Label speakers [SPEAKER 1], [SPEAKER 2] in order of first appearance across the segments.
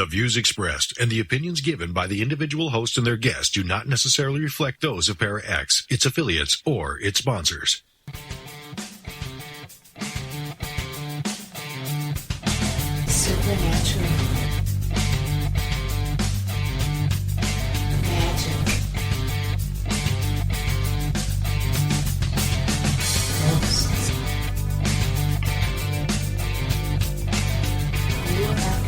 [SPEAKER 1] The views expressed and the opinions given by the individual host and their guests do not necessarily reflect those of Para-X, its affiliates, or its sponsors.
[SPEAKER 2] Supernatural. Magic. Ghosts. UFOs.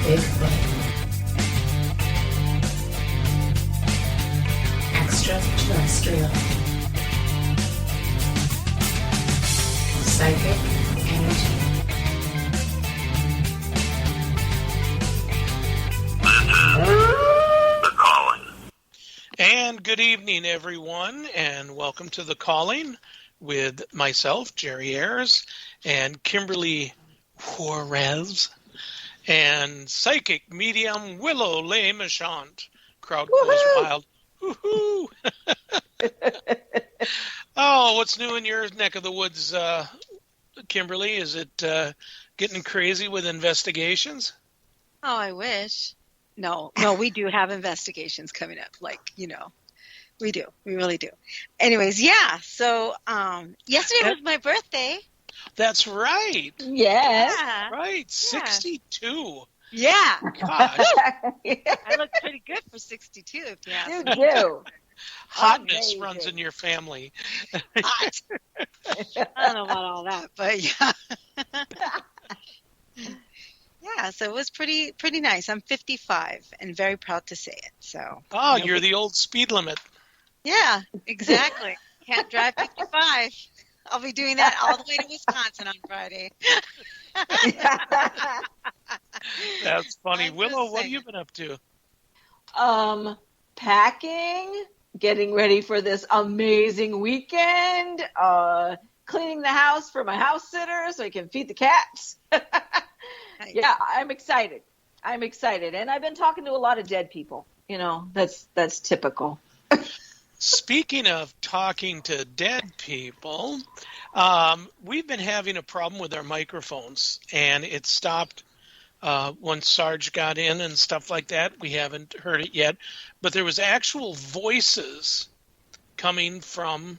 [SPEAKER 2] Bigfoot. Extraterrestrial. Psychic energy.
[SPEAKER 3] The Calling.
[SPEAKER 4] And good evening, everyone, and welcome to The Calling with myself, Jerry Ayers, and Kimberly Juarez, and psychic medium Willow Le Machant. Crowd goes wild. Woohoo! Oh, what's new in your neck of the woods, Kimberly? Is it getting crazy with investigations?
[SPEAKER 5] Oh, I wish. No, we do have investigations coming up. We do. We really do. Anyways, yeah. So yesterday was my birthday.
[SPEAKER 4] That's right.
[SPEAKER 6] Yes.
[SPEAKER 5] Yeah.
[SPEAKER 4] Right. 62.
[SPEAKER 5] Yeah.
[SPEAKER 4] Gosh.
[SPEAKER 5] I look pretty good for 62, if you ask
[SPEAKER 6] You
[SPEAKER 5] me.
[SPEAKER 6] do.
[SPEAKER 4] Hotness
[SPEAKER 6] Amazing.
[SPEAKER 4] runs in your family.
[SPEAKER 5] I don't know about all that, but yeah. Yeah, so it was pretty nice. I'm 55 and very proud to say it. So.
[SPEAKER 4] Oh, you're the old speed limit.
[SPEAKER 5] Yeah, exactly. Can't drive 55. I'll be doing that all the way to Wisconsin on Friday.
[SPEAKER 4] That's funny.
[SPEAKER 5] I'm
[SPEAKER 4] Willow,
[SPEAKER 5] just
[SPEAKER 4] what have you
[SPEAKER 5] saying.
[SPEAKER 4] been up to?
[SPEAKER 6] Packing, getting ready for this amazing weekend, cleaning the house for my house sitter so I can feed the cats.
[SPEAKER 5] Nice.
[SPEAKER 6] Yeah, I'm excited. And I've been talking to a lot of dead people. You know, that's typical.
[SPEAKER 4] Speaking of talking to dead people, we've been having a problem with our microphones, and it stopped once Sarge got in and stuff like that. We haven't heard it yet, but there was actual voices coming from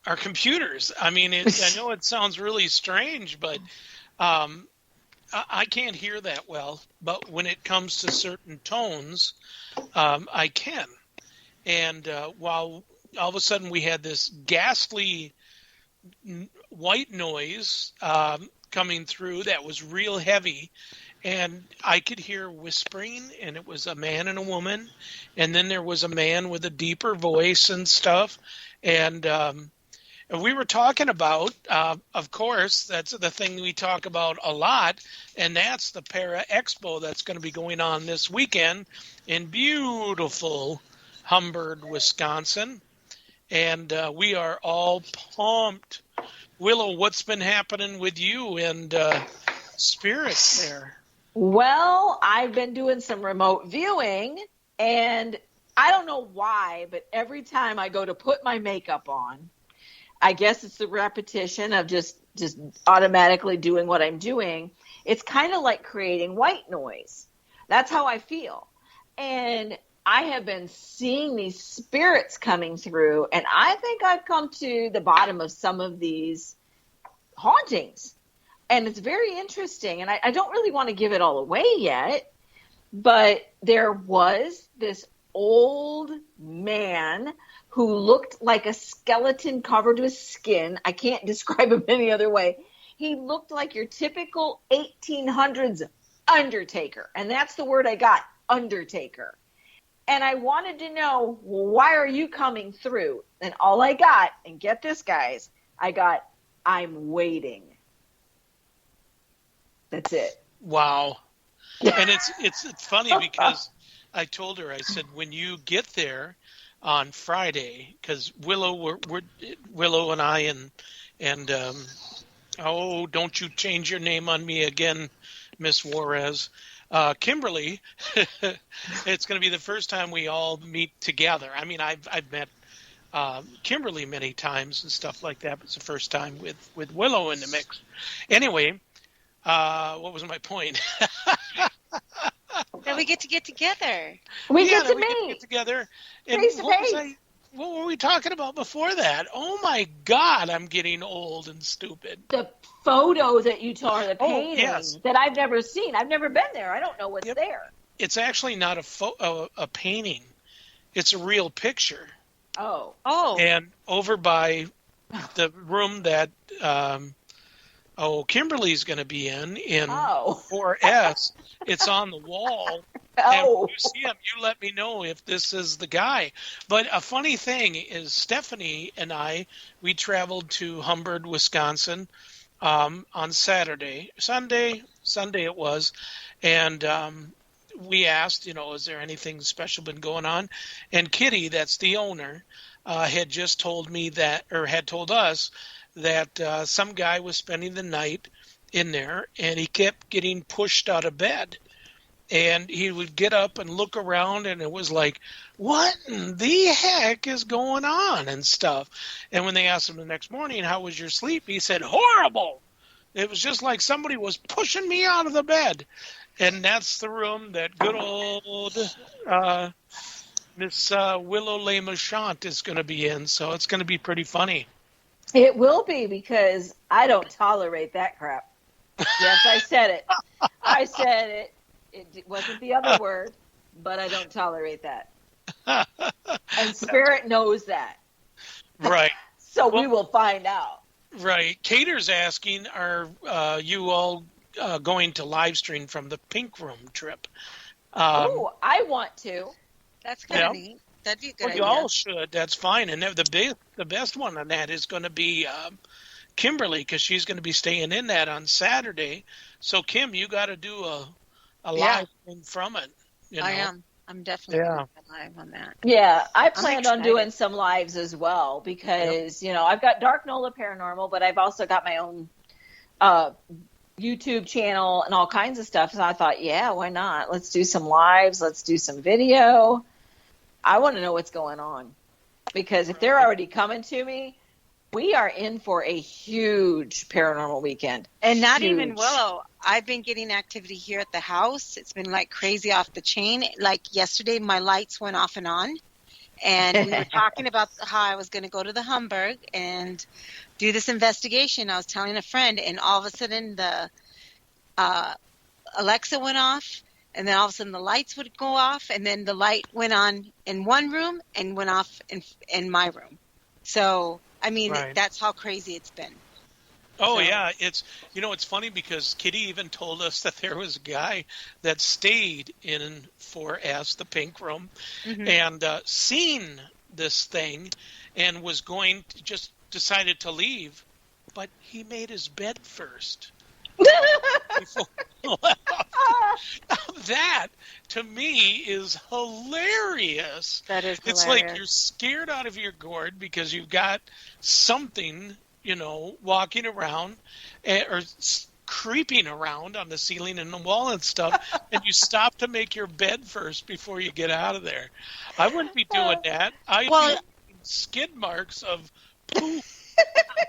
[SPEAKER 4] our computers. I mean, I know it sounds really strange, but I can't hear that well. But when it comes to certain tones, I can. And while all of a sudden we had this ghastly white noise coming through that was real heavy, and I could hear whispering, and it was a man and a woman, and then there was a man with a deeper voice and stuff, and we were talking about, of course, that's the thing we talk about a lot, and that's the Para Expo that's going to be going on this weekend in beautiful Humbird, Wisconsin, and we are all pumped. Willow, what's been happening with you and spirits there?
[SPEAKER 6] Well, I've been doing some remote viewing, and I don't know why, but every time I go to put my makeup on, I guess it's the repetition of just automatically doing what I'm doing. It's kind of like creating white noise. That's how I feel. And I have been seeing these spirits coming through, and I think I've come to the bottom of some of these hauntings. And it's very interesting, and I don't really want to give it all away yet, but there was this old man who looked like a skeleton covered with skin. I can't describe him any other way. He looked like your typical 1800s undertaker, and that's the word I got, undertaker. And I wanted to know, well, why are you coming through? And all I got, and get this, guys, I got, I'm waiting. That's it.
[SPEAKER 4] Wow. And it's funny because I told her, I said, when you get there on Friday, because Willow and I and oh, don't you change your name on me again, Miss Juarez. Kimberly, it's going to be the first time we all meet together. I mean, I've met Kimberly many times and stuff like that. But it's the first time with Willow in the mix. Anyway, what was my point?
[SPEAKER 5] That we get together.
[SPEAKER 6] We get
[SPEAKER 4] that
[SPEAKER 6] to
[SPEAKER 4] we
[SPEAKER 6] meet
[SPEAKER 4] get together. And
[SPEAKER 6] face to face.
[SPEAKER 4] what were we talking about before that? Oh my God, I'm getting old and stupid.
[SPEAKER 6] The photo that you told her, the
[SPEAKER 4] Oh,
[SPEAKER 6] painting
[SPEAKER 4] yes.
[SPEAKER 6] that I've never seen. I've never been there. I don't know what's
[SPEAKER 4] Yep.
[SPEAKER 6] there.
[SPEAKER 4] It's actually not a painting. It's a real picture.
[SPEAKER 6] Oh.
[SPEAKER 4] And over by the room that Kimberly's going to be in 4S, it's on the wall. And when you see him, you let me know if this is the guy. But a funny thing is Stephanie and we traveled to Humbird, Wisconsin on Sunday it was. And we asked, is there anything special been going on? And Kitty, that's the owner, had just told me had told us that some guy was spending the night in there, and he kept getting pushed out of bed. And he would get up and look around, and it was like, what in the heck is going on and stuff? And when they asked him the next morning, how was your sleep? He said, horrible. It was just like somebody was pushing me out of the bed. And that's the room that good old Miss Willow Le Machant is going to be in. So it's going to be pretty funny.
[SPEAKER 6] It will be, because I don't tolerate that crap. Yes, I said it. I said it. It wasn't the other word, but I don't tolerate that. And Spirit knows that.
[SPEAKER 4] Right.
[SPEAKER 6] So we will find out.
[SPEAKER 4] Right. Cater's asking, are you all going to live stream from the Pink Room trip?
[SPEAKER 6] Oh, I want to.
[SPEAKER 5] That's kind of neat. That'd be a good idea.
[SPEAKER 4] You all should. That's fine. And the best one on that is going to be Kimberly, because she's going to be staying in that on Saturday. So, Kim, you got to do a live thing from it.
[SPEAKER 5] I am. I'm definitely going to be live on that.
[SPEAKER 6] Yeah, I planned on doing some lives as well, because, I've got Dark Nola Paranormal, but I've also got my own YouTube channel and all kinds of stuff. So I thought, why not? Let's do some lives. Let's do some video. I want to know what's going on, because if they're already coming to me, we are in for a huge paranormal weekend.
[SPEAKER 5] And not even Willow. I've been getting activity here at the house. It's been like crazy off the chain. Like yesterday, my lights went off and on. And we were talking about how I was going to go to the Humburg and do this investigation. I was telling a friend, and all of a sudden the Alexa went off. And then all of a sudden the lights would go off, and then the light went on in one room and went off in my room. So, I mean, that's how crazy it's been.
[SPEAKER 4] Oh, yeah. It's funny because Kitty even told us that there was a guy that stayed in 4S, the Pink Room, and seen this thing and was going to just decided to leave, but he made his bed first. That to me is hilarious.
[SPEAKER 5] That is hilarious.
[SPEAKER 4] It's like you're scared out of your gourd because you've got something, walking around or creeping around on the ceiling and the wall and stuff, and you stop to make your bed first before you get out of there. I wouldn't be doing that. I'd be skid marks of poop.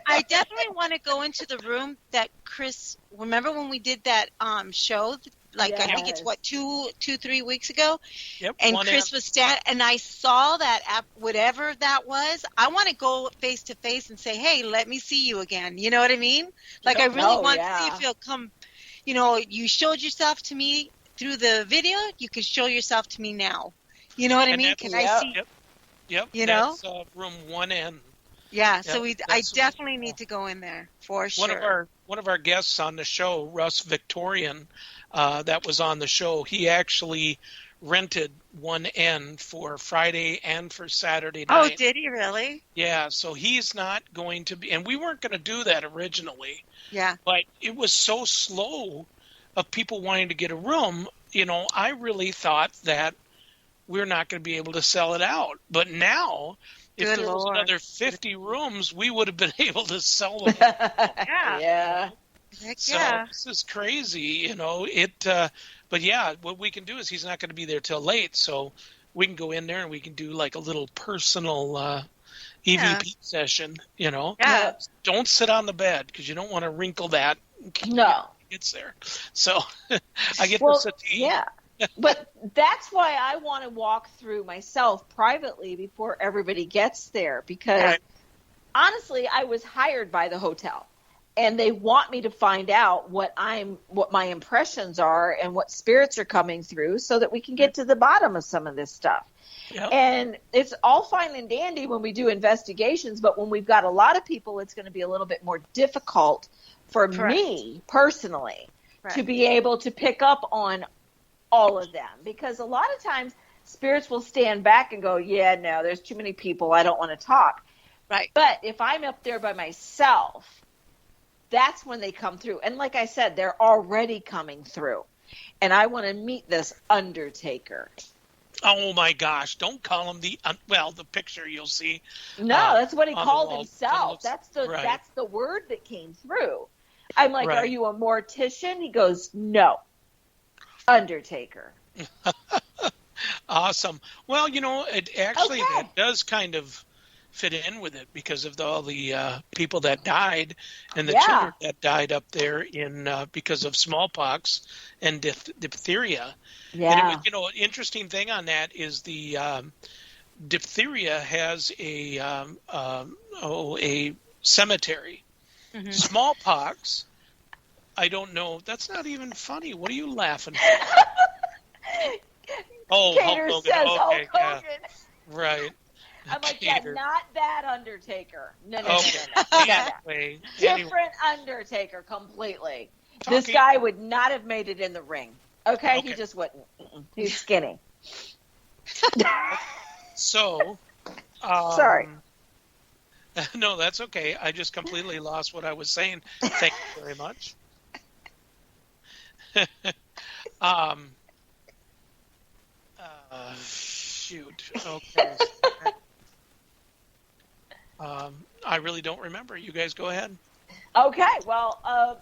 [SPEAKER 5] I definitely want to go into the room that Chris. Remember when we did that show? I think it's 2-3 weeks ago.
[SPEAKER 4] Yep.
[SPEAKER 5] And Chris was and I saw that app, whatever that was. I want to go face to face and say, "Hey, let me see you again." You know what I mean? Like I really want to see if you'll come. You showed yourself to me through the video. You can show yourself to me now. You know what I mean? Can I see?
[SPEAKER 4] Yep.
[SPEAKER 5] That's
[SPEAKER 4] room 1N.
[SPEAKER 5] Yeah, so I definitely need to go in there for sure.
[SPEAKER 4] One of our guests on the show, Russ Victorian, that was on the show, he actually rented 1N for Friday and for Saturday night.
[SPEAKER 5] Oh, did he really?
[SPEAKER 4] Yeah, so he's not going to be, and we weren't going to do that originally.
[SPEAKER 5] Yeah.
[SPEAKER 4] But it was so slow of people wanting to get a room, I really thought that we're not going to be able to sell it out. But now, if there was another 50 rooms, we would have been able to sell them.
[SPEAKER 6] Yeah.
[SPEAKER 5] Heck
[SPEAKER 4] so this is crazy, but yeah, what we can do is he's not going to be there till late, so we can go in there and we can do like a little personal EVP session,
[SPEAKER 5] Yeah.
[SPEAKER 4] Don't sit on the bed because you don't want to wrinkle that.
[SPEAKER 6] No.
[SPEAKER 4] It's there. So I get the settee.
[SPEAKER 6] Yeah. But that's why I want to walk through myself privately before everybody gets there, because honestly, I was hired by the hotel and they want me to find out what my impressions are and what spirits are coming through so that we can get to the bottom of some of this stuff.
[SPEAKER 4] Yep.
[SPEAKER 6] And it's all fine and dandy when we do investigations, but when we've got a lot of people, it's going to be a little bit more difficult for me personally to be able to pick up on all of them, because a lot of times spirits will stand back and go, yeah, no, there's too many people, I don't want to talk.
[SPEAKER 5] Right.
[SPEAKER 6] But if I'm up there by myself, that's when they come through. And like I said, they're already coming through. And I want to meet this Undertaker.
[SPEAKER 4] Oh my gosh! Don't call him the picture you'll see.
[SPEAKER 6] No, that's what he called himself.
[SPEAKER 4] That's
[SPEAKER 6] the word that came through. I'm like,
[SPEAKER 4] Right.
[SPEAKER 6] Are you a mortician? He goes, no. Undertaker.
[SPEAKER 4] Awesome. Well, it actually
[SPEAKER 6] Okay.
[SPEAKER 4] that does kind of fit in with it because of all the people that died and the children that died up there in because of smallpox and diphtheria.
[SPEAKER 6] Yeah.
[SPEAKER 4] And it was, interesting thing on that is the diphtheria has a cemetery.
[SPEAKER 5] Mm-hmm.
[SPEAKER 4] Smallpox, I don't know. That's not even funny. What are you laughing for? Oh,
[SPEAKER 6] Cater
[SPEAKER 4] Hulk
[SPEAKER 6] says
[SPEAKER 4] Hogan.
[SPEAKER 6] Hulk
[SPEAKER 4] Okay, yeah.
[SPEAKER 6] Hogan.
[SPEAKER 4] Right.
[SPEAKER 6] I'm like, yeah,
[SPEAKER 4] Cater.
[SPEAKER 6] not that Undertaker. No.
[SPEAKER 4] Anyway.
[SPEAKER 6] Different Undertaker completely. This
[SPEAKER 4] Talking-
[SPEAKER 6] guy would not have made it in the ring. Okay? He
[SPEAKER 4] Okay.
[SPEAKER 6] just wouldn't. He's skinny.
[SPEAKER 4] So,
[SPEAKER 6] Sorry.
[SPEAKER 4] No, that's okay. I just completely lost what I was saying. Thank you very much. Shoot. Okay. I really don't remember. You guys go ahead.
[SPEAKER 6] Okay, well,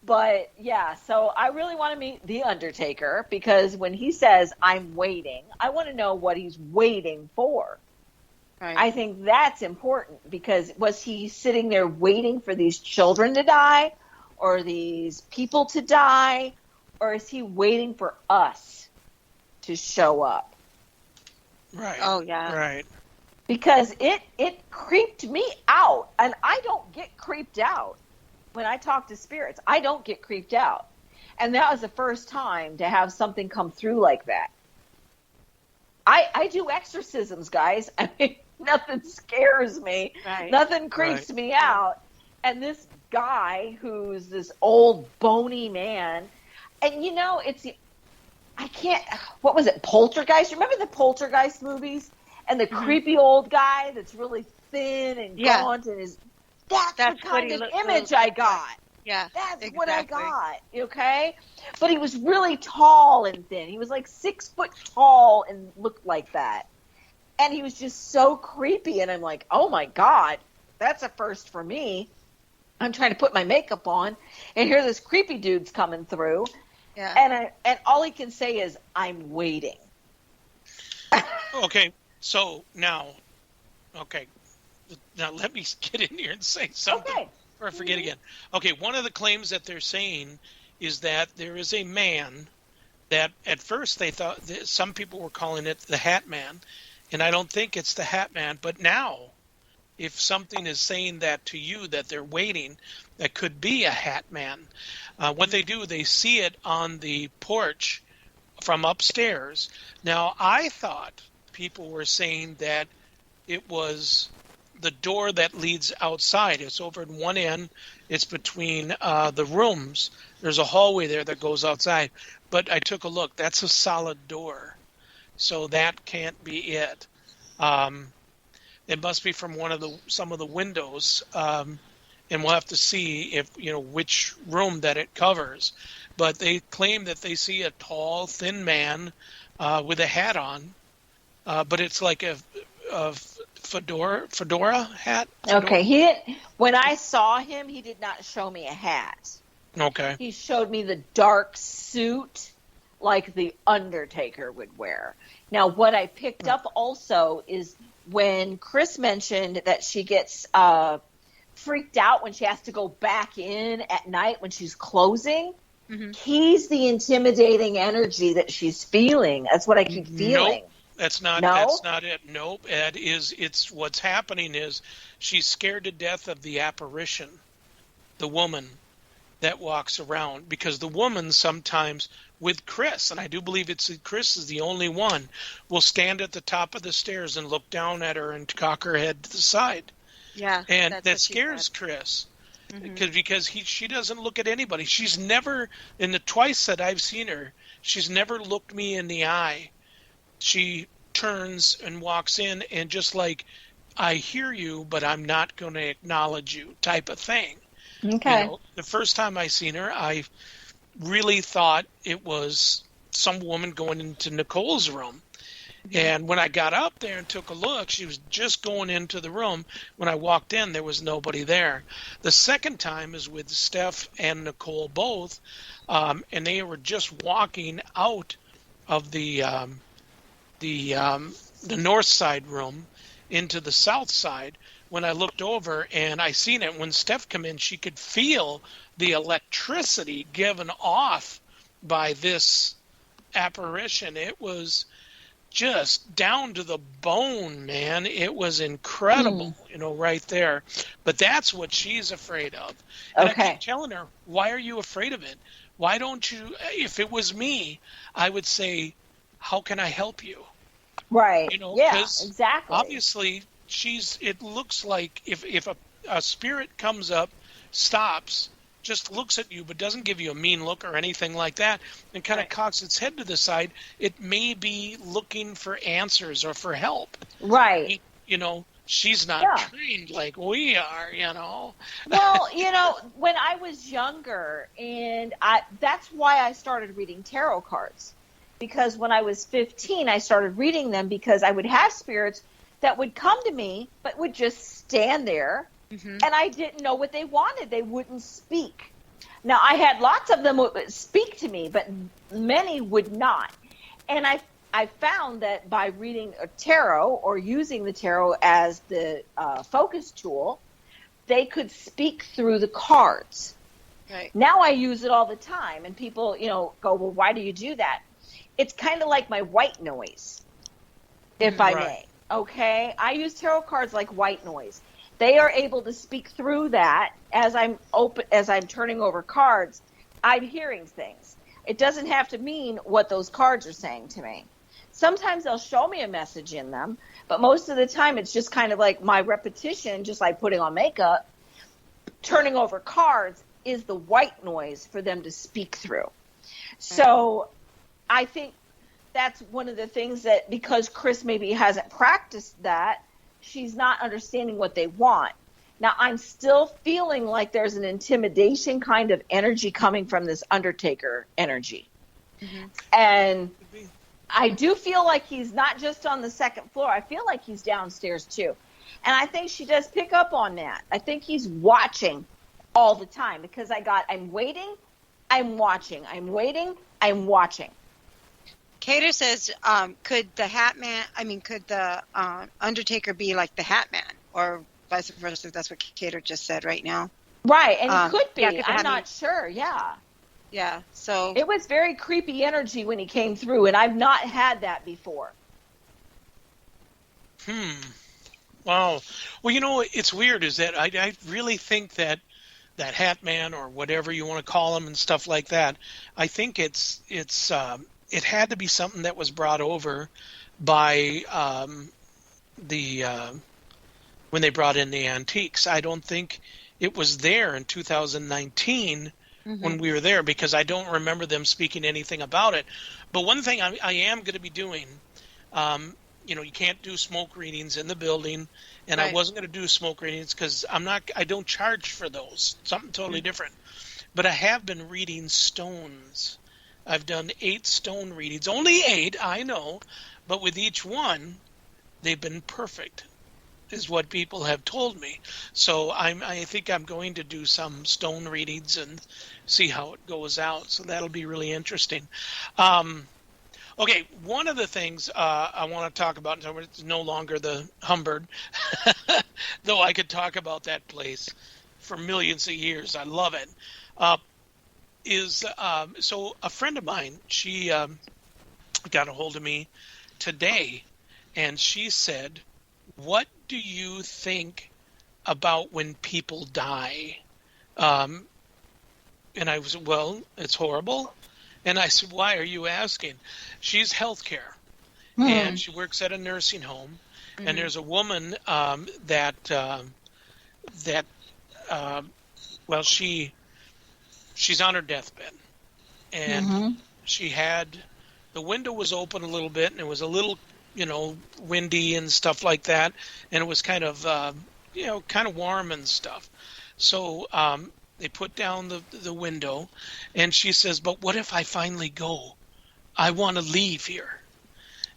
[SPEAKER 6] but yeah, so I really want to meet the Undertaker, because when he says, I'm waiting, I want to know what he's waiting for.
[SPEAKER 5] Right.
[SPEAKER 6] I think that's important, because was he sitting there waiting for these children to die, or these people to die, or is he waiting for us to show up?
[SPEAKER 4] Right.
[SPEAKER 5] Oh, yeah.
[SPEAKER 4] Right.
[SPEAKER 6] Because it creeped me out, and I don't get creeped out when I talk to spirits. I don't get creeped out. And that was the first time to have something come through like that. I do exorcisms, guys. I mean, nothing scares me.
[SPEAKER 5] Right.
[SPEAKER 6] Nothing creeps me out. And this guy who's this old bony man, and what was it, Poltergeist? Remember the Poltergeist movies? And the creepy old guy that's really thin and gaunt, and that's the kind of image I got.
[SPEAKER 5] Yeah,
[SPEAKER 6] That's
[SPEAKER 5] exactly.
[SPEAKER 6] what I got, okay? But he was really tall and thin. He was like 6 foot tall and looked like that. And he was just so creepy, and I'm like, oh my God, that's a first for me. I'm trying to put my makeup on, and here this creepy dude's coming through.
[SPEAKER 5] Yeah.
[SPEAKER 6] And all he can say is, I'm waiting.
[SPEAKER 4] Okay. So now let me get in here and say something before I forget again. Okay, one of the claims that they're saying is that there is a man that at first they thought that some people were calling it the Hat Man, and I don't think it's the Hat Man, but now if something is saying that to you, that they're waiting, that could be a Hat Man. What they do, they see it on the porch from upstairs. Now, I thought people were saying that it was the door that leads outside. It's over at one end. It's between the rooms. There's a hallway there that goes outside. But I took a look. That's a solid door. So that can't be it. It must be from some of the windows. And we'll have to see if which room that it covers. But they claim that they see a tall, thin man with a hat on. But it's like a fedora hat.
[SPEAKER 6] Okay, when I saw him, he did not show me a hat.
[SPEAKER 4] Okay.
[SPEAKER 6] He showed me the dark suit like the Undertaker would wear. Now, what I picked up also is when Chris mentioned that she gets freaked out when she has to go back in at night when she's closing, he's the intimidating energy that she's feeling. That's what I keep feeling.
[SPEAKER 4] Nope. That's not it. Nope. It's what's happening is she's scared to death of the apparition, the woman that walks around, because the woman sometimes with Chris, and I do believe Chris is the only one, will stand at the top of the stairs and look down at her and cock her head to the side.
[SPEAKER 5] Yeah.
[SPEAKER 4] And that scares Chris. Because she doesn't look at anybody. She's never, in the twice that I've seen her, she's never looked me in the eye. She turns and walks in and just like, I hear you, but I'm not going to acknowledge you type of thing.
[SPEAKER 6] Okay.
[SPEAKER 4] You know, the first time I seen her, I really thought it was some woman going into Nicole's room. And when I got up there and took a look, she was just going into the room. When I walked in, there was nobody there. The second time is with Steph and Nicole both, and they were just walking out of the north side room into the south side. When I looked over and I seen it, when Steph came in, she could feel the electricity given off by this apparition. It was just down to the bone, man. It was incredible, right there. But that's what she's afraid of. And I keep telling her, why are you afraid of it? Why don't you, if it was me, I would say, how can I help you?
[SPEAKER 6] Right. Yeah, exactly.
[SPEAKER 4] Obviously, it looks like if a spirit comes up, stops, just looks at you but doesn't give you a mean look or anything like that, and kind of cocks its head to the side, it may be looking for answers or for help.
[SPEAKER 6] Right.
[SPEAKER 4] She's not trained like we are,
[SPEAKER 6] Well, when I was younger, and that's why I started reading tarot cards. Because when I was 15, I started reading them because I would have spirits that would come to me but would just stand there. And I didn't know what they wanted. They wouldn't speak. Now, I had lots of them would speak to me, but many would not. And I found that by reading a tarot or using the tarot as the focus tool, they could speak through the cards.
[SPEAKER 5] Right.
[SPEAKER 6] Now I use it all the time, and people, go, well, why do you do that? It's kind of like my white noise, if I may. Okay? I use tarot cards like white noise. They are able to speak through that as I'm turning over cards. I'm hearing things. It doesn't have to mean what those cards are saying to me. Sometimes they'll show me a message in them, but most of the time it's just kind of like my repetition, just like putting on makeup. Turning over cards is the white noise for them to speak through. So I think that's one of the things that, because Chris maybe hasn't practiced that, she's not understanding what they want. Now, I'm still feeling like there's an intimidation kind of energy coming from this Undertaker energy. And I do feel like he's not just on the second floor. I feel like he's downstairs too. And I think she does pick up on that. I think he's watching all the time because I'm waiting, I'm watching, I'm waiting, I'm watching.
[SPEAKER 5] Cater says, could the Undertaker be like the Hat Man, or vice versa? That's what Cater just said right now.
[SPEAKER 6] Right, and he could be.
[SPEAKER 5] Yeah,
[SPEAKER 6] I'm not sure. Yeah.
[SPEAKER 5] Yeah. So
[SPEAKER 6] it was very creepy energy when he came through, and I've not had that before.
[SPEAKER 4] Wow. Well, it's weird. Is that I really think that Hat Man, or whatever you want to call him and stuff like that, I think it had to be something that was brought over by when they brought in the antiques. I don't think it was there in 2019 when we were there, because I don't remember them speaking anything about it. But one thing I am going to be doing, you can't do smoke readings in the building, and I wasn't going to do smoke readings because I don't charge for those. Something totally different. But I have been reading stones. I've done 8 stone readings. Only 8, I know. But with each one, they've been perfect, is what people have told me. So I think I'm going to do some stone readings and see how it goes out. So that'll be really interesting. Okay, one of the things I want to talk about, it's no longer the Humbird, though I could talk about that place for millions of years. I love it. So a friend of mine, she got a hold of me today, and she said, "What do you think about when people die?" And I was, well, it's horrible. And I said, "Why are you asking?" She's healthcare, and she works at a nursing home. And there's a woman she's on her deathbed, and she had the window was open a little bit, and it was a little, windy and stuff like that, and it was kind of warm and stuff. So they put down the window, and she says, "But what if I finally go? I want to leave here."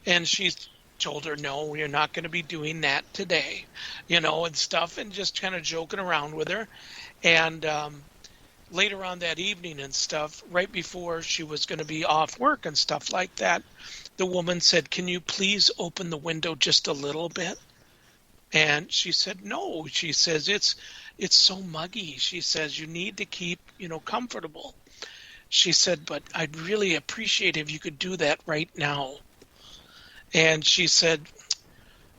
[SPEAKER 4] And she told her, "No, you're not going to be doing that today," and stuff, and just kind of joking around with her. And later on that evening and stuff, right before she was going to be off work and stuff like that, the woman said, "Can you please open the window just a little bit?" And she said, "No." She says, it's so muggy. She says, "You need to keep, comfortable." She said, "But I'd really appreciate if you could do that right now." And she said,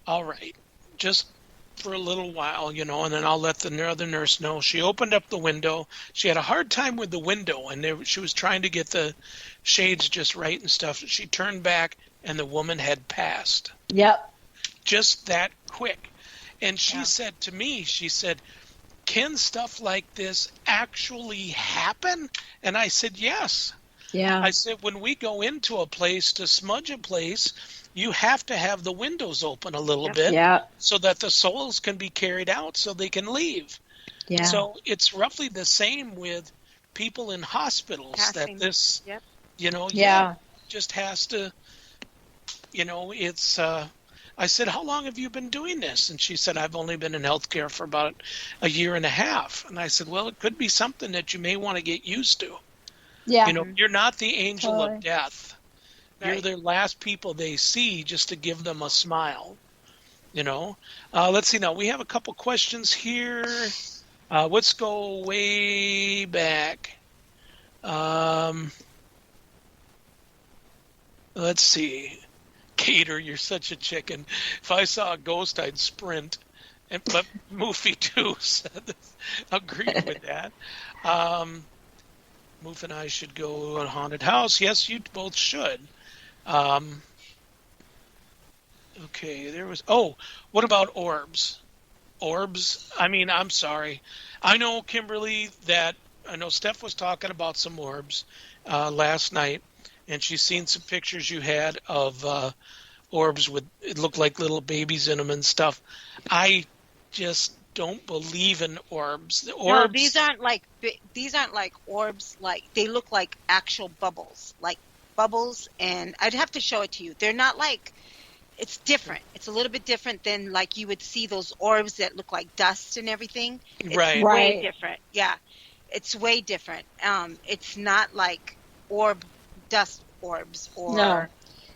[SPEAKER 4] "All right, just for a little while, and then I'll let the other nurse know." She opened up the window. She had a hard time with the window, and she was trying to get the shades just right and stuff. She turned back, and the woman had passed.
[SPEAKER 6] Yep.
[SPEAKER 4] Just that quick. And she said to me, she said, "Can stuff like this actually happen?" And I said, "Yes."
[SPEAKER 6] Yeah.
[SPEAKER 4] I said, when we go into a place to smudge a place, you have to have the windows open a little bit so that the souls can be carried out so they can leave. Yeah. So it's roughly the same with people in hospitals that this, just has to, it's, I said, "How long have you been doing this?" And she said, "I've only been in healthcare for about a year and a half." And I said, "Well, it could be something that you may want to get used to." Yeah. You're not the angel of death. Right. You're the last people they see just to give them a smile. Let's see now. We have a couple questions here. Let's go way back. Let's see. Cater, you're such a chicken. If I saw a ghost, I'd sprint. But Moofy too said agreed with that. Moof and I should go to a haunted house. Yes, you both should. Okay, there was... Oh, what about orbs? Orbs? I mean, I'm sorry. I know, Kimberly, I know Steph was talking about some orbs last night, and she's seen some pictures you had of orbs with... It looked like little babies in them and stuff. I just don't believe in orbs. The orbs...
[SPEAKER 5] No, these aren't like orbs. Like, they look like actual bubbles, and I'd have to show it to you. They're not like, it's different. It's a little bit different than like you would see those orbs that look like dust and everything. It's way different. Yeah, it's way different. It's not like dust orbs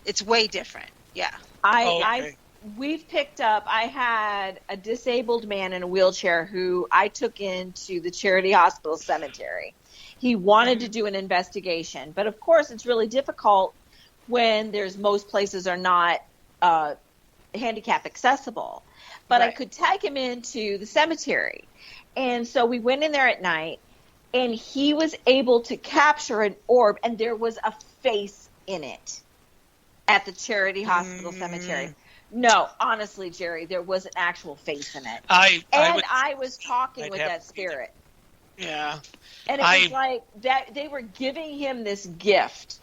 [SPEAKER 5] it's way different. Yeah.
[SPEAKER 6] We've picked up, I had a disabled man in a wheelchair who I took into the Charity Hospital Cemetery. He wanted to do an investigation, but of course it's really difficult when most places are not handicap accessible. But I could take him into the cemetery. And so we went in there at night, and he was able to capture an orb, and there was a face in it at the Charity Hospital Cemetery. No, honestly, Jerry, there was an actual face in it. I was talking with that spirit.
[SPEAKER 4] Yeah.
[SPEAKER 6] And it was like that they were giving him this gift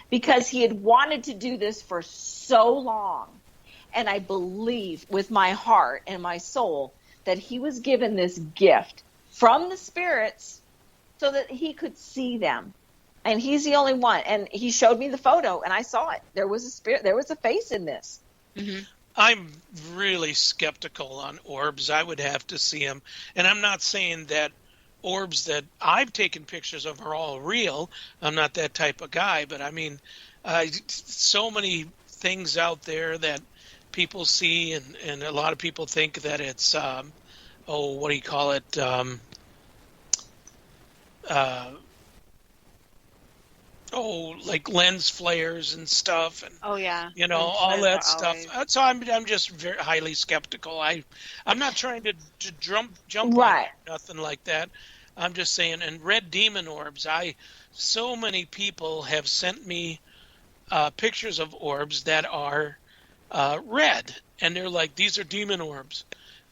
[SPEAKER 6] because he had wanted to do this for so long. And I believe with my heart and my soul that he was given this gift from the spirits so that he could see them. And he's the only one. And he showed me the photo, and I saw it. There was a spirit. There was a face in this.
[SPEAKER 4] Mm-hmm. I'm really skeptical on orbs. I would have to see them. And I'm not saying that orbs that I've taken pictures of are all real. I'm not that type of guy. But, I mean, So many things out there that people see, and a lot of people think that it's what do you call it? Like lens flares and stuff, and
[SPEAKER 5] Oh yeah.
[SPEAKER 4] all
[SPEAKER 5] Lens
[SPEAKER 4] that
[SPEAKER 5] flares are
[SPEAKER 4] stuff.
[SPEAKER 5] always-
[SPEAKER 4] So I'm just very highly skeptical. I'm not trying to jump
[SPEAKER 6] Right.
[SPEAKER 4] on it, nothing like that. I'm just saying. And red demon orbs. So many people have sent me pictures of orbs that are red, and they're like, these are demon orbs.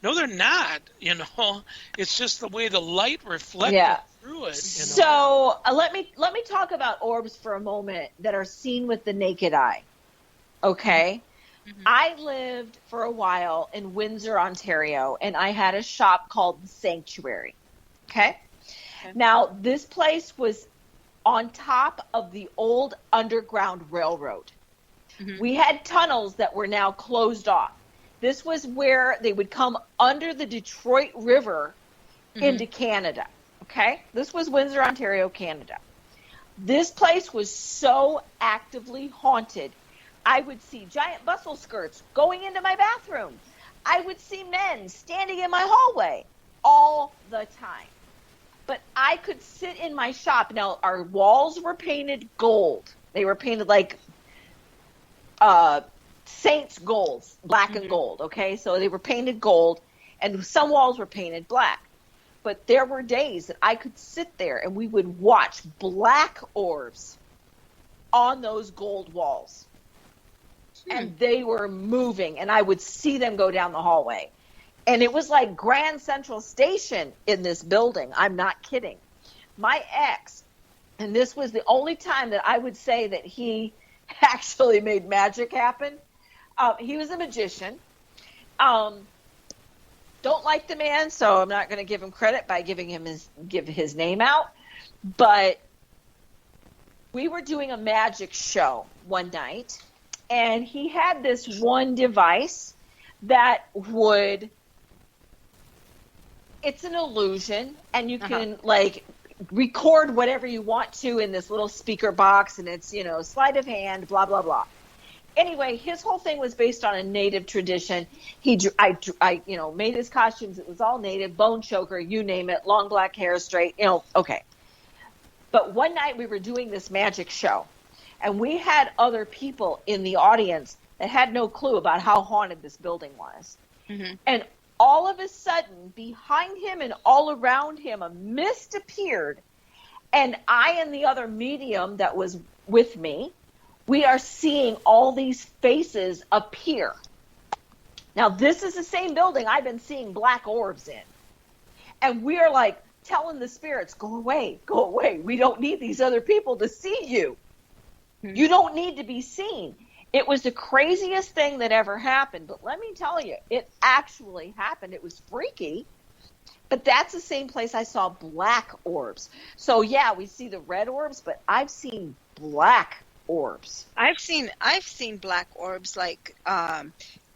[SPEAKER 4] No, they're not. It's just the way the light reflects through it.
[SPEAKER 6] So let me talk about orbs for a moment that are seen with the naked eye. Okay.
[SPEAKER 5] Mhm.
[SPEAKER 6] I lived for a while in Windsor, Ontario, and I had a shop called The Sanctuary. Okay. Now, this place was on top of the old Underground Railroad.
[SPEAKER 5] Mhm.
[SPEAKER 6] We had tunnels that were now closed off. This was where they would come under the Detroit River into Canada. Okay? This was Windsor, Ontario, Canada. This place was so actively haunted. I would see giant bustle skirts going into my bathroom. I would see men standing in my hallway all the time. But I could sit in my shop. Now, our walls were painted gold. They were painted like saints' golds, black and gold, okay? So they were painted gold, and some walls were painted black. But there were days that I could sit there, and we would watch black orbs on those gold walls. And they were moving, and I would see them go down the hallway. And it was like Grand Central Station in this building. I'm not kidding. My ex, and this was the only time that I would say that he actually made magic happen. He was a magician. Don't like the man, so I'm not going to give him credit by give his name out. But we were doing a magic show one night, and he had this one device that would, it's an illusion, and you can like record whatever you want to in this little speaker box, and it's, sleight of hand, blah, blah, blah. Anyway, his whole thing was based on a native tradition. I made his costumes. It was all native, bone choker, you name it, long black hair, straight, okay. But one night we were doing this magic show, and we had other people in the audience that had no clue about how haunted this building was. Mm-hmm. And all of a sudden, behind him and all around him, a mist appeared, and I and the other medium that was with me, we are seeing all these faces appear. Now, this is the same building I've been seeing black orbs in. And we are like telling the spirits, go away, go away. We don't need these other people to see you. You don't need to be seen. It was the craziest thing that ever happened. But let me tell you, it actually happened. It was freaky. But that's the same place I saw black orbs. So, yeah, we see the red orbs, but I've seen black orbs.
[SPEAKER 5] I've seen black orbs, like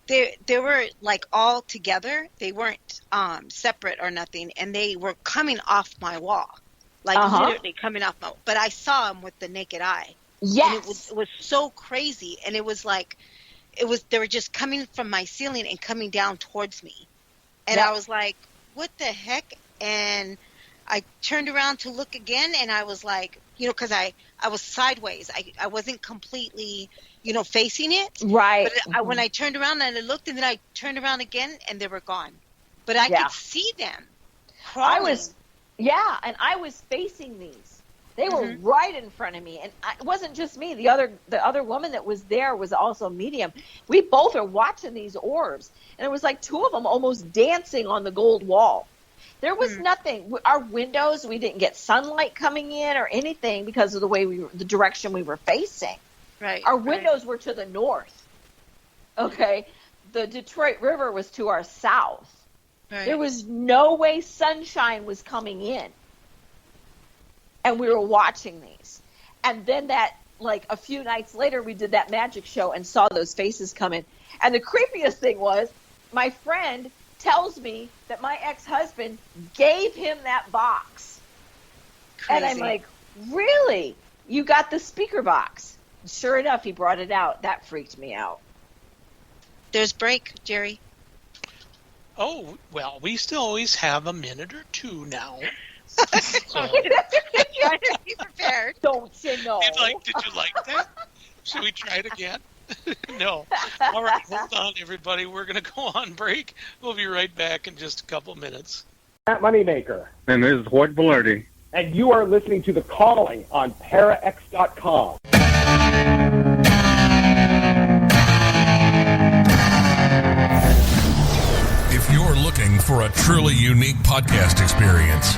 [SPEAKER 5] they were like all together. They weren't separate or nothing, and they were coming off my wall, like literally coming off my. But I saw them with the naked eye.
[SPEAKER 6] Yes,
[SPEAKER 5] and it was so crazy, and it was like they were just coming from my ceiling and coming down towards me, and I was like, what the heck? And I turned around to look again, and I was like, because I was sideways. I wasn't completely, facing it.
[SPEAKER 6] Right.
[SPEAKER 5] But when I turned around and I looked, and then I turned around again, and they were gone. But I could see them crawling.
[SPEAKER 6] I was facing these. They were right in front of me. And it wasn't just me. The other woman that was there was also medium. We both are watching these orbs. And it was like two of them almost dancing on the gold wall. There was nothing. Our windows, we didn't get sunlight coming in or anything because of the direction we were facing.
[SPEAKER 5] Right.
[SPEAKER 6] Our windows were to the north. Okay. The Detroit River was to our south. Right. There was no way sunshine was coming in. And we were watching these. And then like a few nights later, we did that magic show and saw those faces come in. And the creepiest thing was, my friend tells me that my ex-husband gave him that box. Crazy. And I'm like, really? You got the speaker box? sure enough, he brought it out. That freaked me out.
[SPEAKER 5] There's break, Jerry.
[SPEAKER 4] Oh, well, we still always have a minute or two now. So,
[SPEAKER 5] Trying to be prepared.
[SPEAKER 6] Don't you know?
[SPEAKER 4] did you like that? Should we try it again? No. All right, hold on, everybody. We're going to go on break. We'll be right back in just a couple minutes.
[SPEAKER 3] Matt Moneymaker.
[SPEAKER 7] And this is Hoyt Valerdi.
[SPEAKER 3] And you are listening to The Calling on ParaX.com.
[SPEAKER 8] If you're looking for a truly unique podcast experience,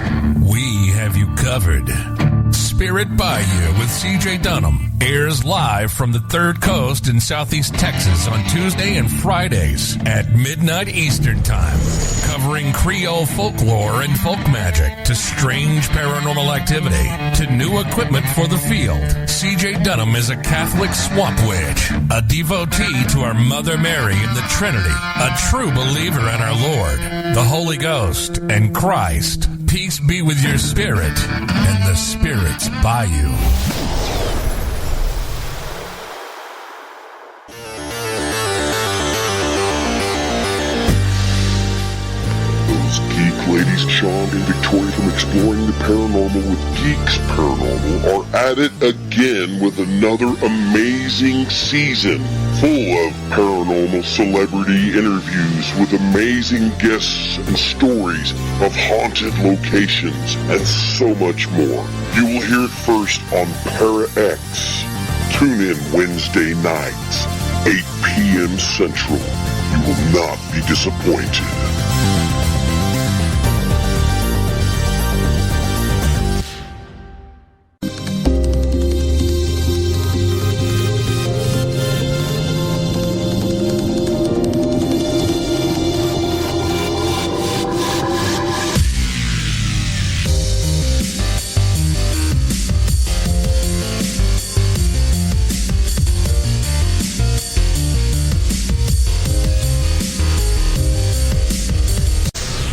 [SPEAKER 8] we have you covered. Spirit Bayou with CJ Dunham airs live from the Third Coast in Southeast Texas on Tuesday and Fridays at midnight Eastern Time, covering Creole folklore and folk magic to strange paranormal activity to new equipment for the field. CJ Dunham is a Catholic swamp witch, a devotee to our Mother Mary in the Trinity, a true believer in our Lord, the Holy Ghost, and Christ. Peace be with your spirit and the spirits by you.
[SPEAKER 9] Those geek ladies, Sean and Victoria from Exploring the Paranormal with Geeks Paranormal, are at it again with another amazing season full of paranormal celebrity interviews with amazing guests and stories of haunted locations and so much more. You will hear it first on ParaX. Tune in Wednesday nights, 8 p.m. Central. You will not be disappointed.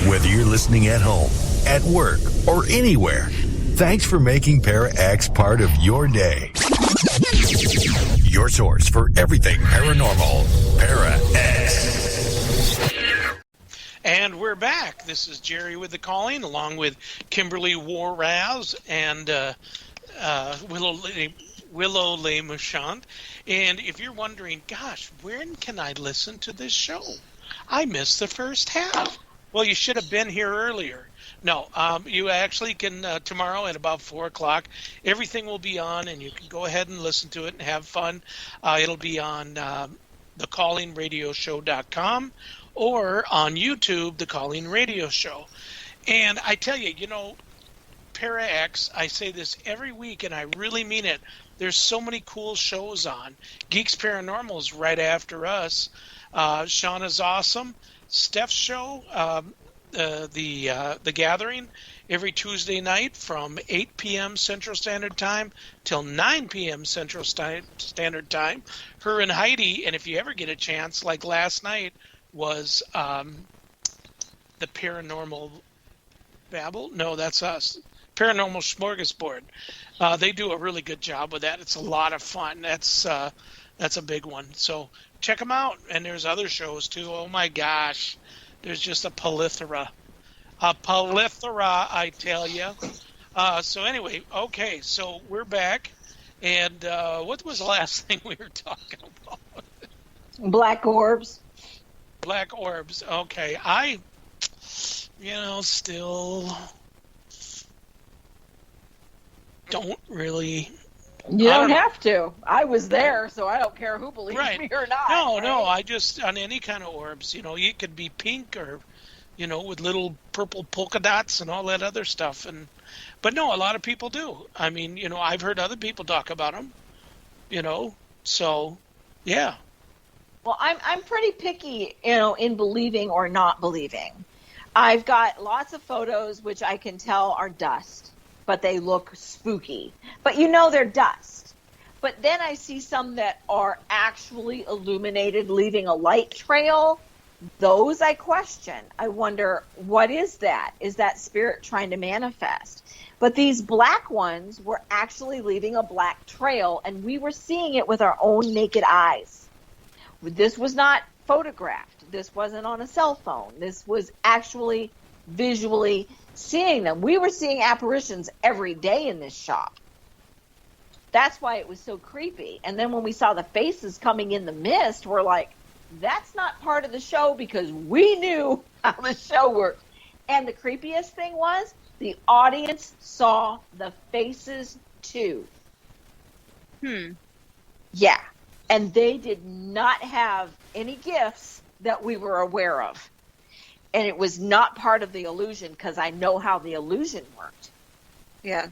[SPEAKER 1] Whether you're listening at home, at work, or anywhere, thanks for making ParaX part of your day. Your source for everything paranormal, ParaX.
[SPEAKER 4] And we're back. This is Jerry with The Calling, along with Kimberly Warraz and Willow Le Mouchant. And if you're wondering, gosh, when can I listen to this show? I missed the first half. Well, you should have been here earlier. No, you actually can tomorrow at about 4 o'clock. Everything will be on, and you can go ahead and listen to it and have fun. It'll be on thecallingradioshow.com or on YouTube, The Calling Radio Show. And I tell you, ParaX, I say this every week, and I really mean it. There's so many cool shows on. Geeks Paranormal is right after us. Shauna's awesome. Steph's show, the Gathering, every Tuesday night from 8 p.m. Central Standard Time till 9 p.m. Central Standard Time. Her and Heidi, and if you ever get a chance, like last night, was the Paranormal Babble. No, that's us. Paranormal Smorgasbord. They do a really good job with that. It's a lot of fun. That's a big one. So check them out. And there's other shows too. Oh my gosh, there's just a plethora, I tell you. So anyway, okay, so we're back. And what was the last thing we were talking about?
[SPEAKER 6] Black orbs.
[SPEAKER 4] Black orbs. Okay, I still don't really.
[SPEAKER 6] You don't have to. I was there, so I don't care who believes
[SPEAKER 4] right.
[SPEAKER 6] me or not.
[SPEAKER 4] No,
[SPEAKER 6] right?
[SPEAKER 4] no. I just, on any kind of orbs, it could be pink or, with little purple polka dots and all that other stuff. But no, a lot of people do. I mean, I've heard other people talk about them, so yeah.
[SPEAKER 6] Well, I'm pretty picky, in believing or not believing. I've got lots of photos which I can tell are dust, but they look spooky. But they're dust. But then I see some that are actually illuminated, leaving a light trail, Those I question. I wonder, what is that? Is that spirit trying to manifest? But these black ones were actually leaving a black trail, and we were seeing it with our own naked eyes. This was not photographed. This wasn't on a cell phone. This was actually visually seeing them. We were seeing apparitions every day in this shop. That's why it was so creepy. And then when we saw the faces coming in the mist, we're like, that's not part of the show, because we knew how the show worked. And the creepiest thing was the audience saw the faces too. Yeah. And they did not have any gifts that we were aware of. And it was not part of the illusion, because I know how the illusion worked.
[SPEAKER 5] Yeah.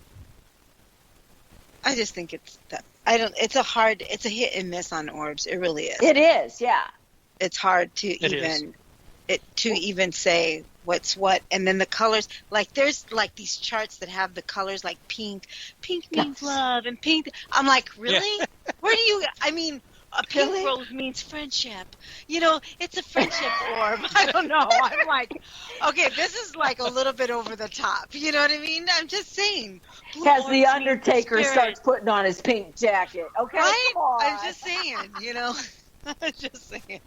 [SPEAKER 5] I just think it's a hit and miss on orbs. It really is.
[SPEAKER 6] It is, yeah.
[SPEAKER 5] It's hard to even say what's what. And then the colors, like there's like these charts that have the colors like pink means love, and pink. I'm like, really? Yeah. Where do you, I mean, a pink rose means friendship. You know, it's a friendship orb. I don't know. I'm like, okay, this is like a little bit over the top. You know what I mean? I'm just saying.
[SPEAKER 6] As the Undertaker starts putting on his pink jacket. Okay,
[SPEAKER 5] right?
[SPEAKER 6] Come on.
[SPEAKER 5] I'm just saying, you know. I'm just saying.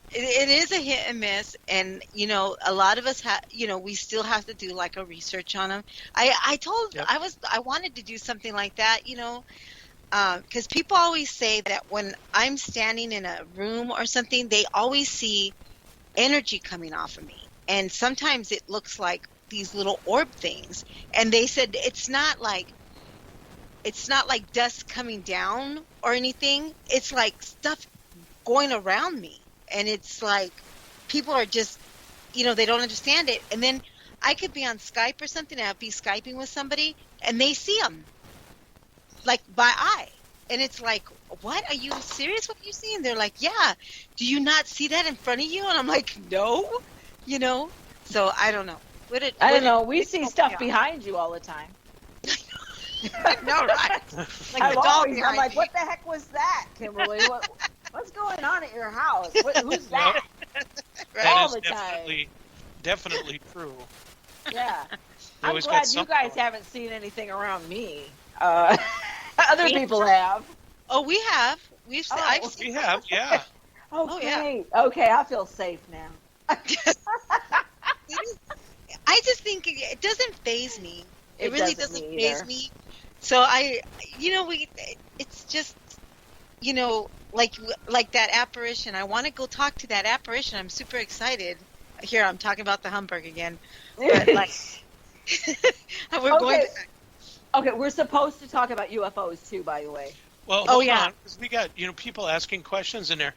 [SPEAKER 5] It is a hit and miss, and you know, a lot of us have, you know, we still have to do like a research on them. I wanted to do something like that, you know, because people always say that when I'm standing in a room or something, they always see energy coming off of me, and sometimes it looks like these little orb things, and they said it's not like dust coming down or anything. It's like stuff going around me. And it's like people are just, you know, they don't understand it. And then I could be on Skype or something, and I'll be Skyping with somebody, and they see them, like, by eye. And it's like, what? Are you serious? What you see? And they're like, yeah. Do you not see that in front of you? And I'm like, no. You know? So I don't know.
[SPEAKER 6] I don't know. We see stuff behind you all the time.
[SPEAKER 5] I know, right? Like
[SPEAKER 6] I'm like, what the heck was that, Kimberly? What's going on at your house? Who's that?
[SPEAKER 4] All the time. Definitely true.
[SPEAKER 6] Yeah. I'm glad you guys haven't seen anything around me. Other people have.
[SPEAKER 5] Oh, we have. We
[SPEAKER 4] have, yeah.
[SPEAKER 6] Okay. Okay, I feel safe now.
[SPEAKER 5] I just think it doesn't faze me. It really doesn't faze me. So it's just, you know, like that apparition. I want to go talk to that apparition. I'm super excited. Here, I'm talking about the Humburg again. But like, going to...
[SPEAKER 6] Okay, we're supposed to talk about UFOs too, by the way.
[SPEAKER 4] Well, hold on, because we got, you know, people asking questions in there.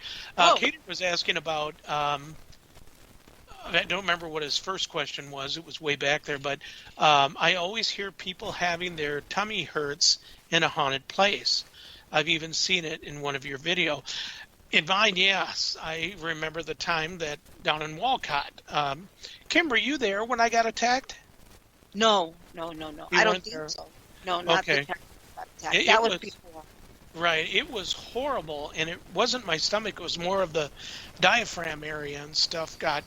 [SPEAKER 4] Katie was asking about, I don't remember what his first question was. It was way back there, but I always hear people having their tummy hurts in a haunted place. I've even seen it in one of your video. In mine, yes. I remember the time that down in Walcott. Kim, were you there when I got attacked?
[SPEAKER 5] No. I don't think so. No, not the attack. That was before.
[SPEAKER 4] Right. It was horrible, and it wasn't my stomach. It was more of the diaphragm area, and stuff got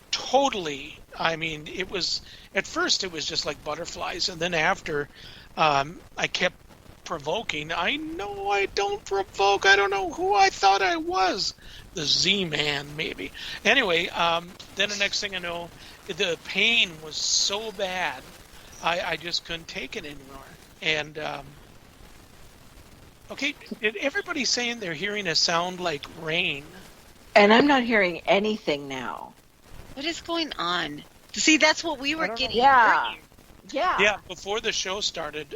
[SPEAKER 4] totally, I mean, it was, at first it was just like butterflies, and then after, I kept provoking. I know I don't provoke. I don't know who I thought I was. The Z-Man, maybe. Anyway, then the next thing I know, the pain was so bad, I just couldn't take it anymore. And, okay, everybody's saying they're hearing a sound like rain.
[SPEAKER 6] And I'm not hearing anything now.
[SPEAKER 5] What is going on? See, that's what we were getting.
[SPEAKER 6] Yeah.
[SPEAKER 4] Yeah, before the show started,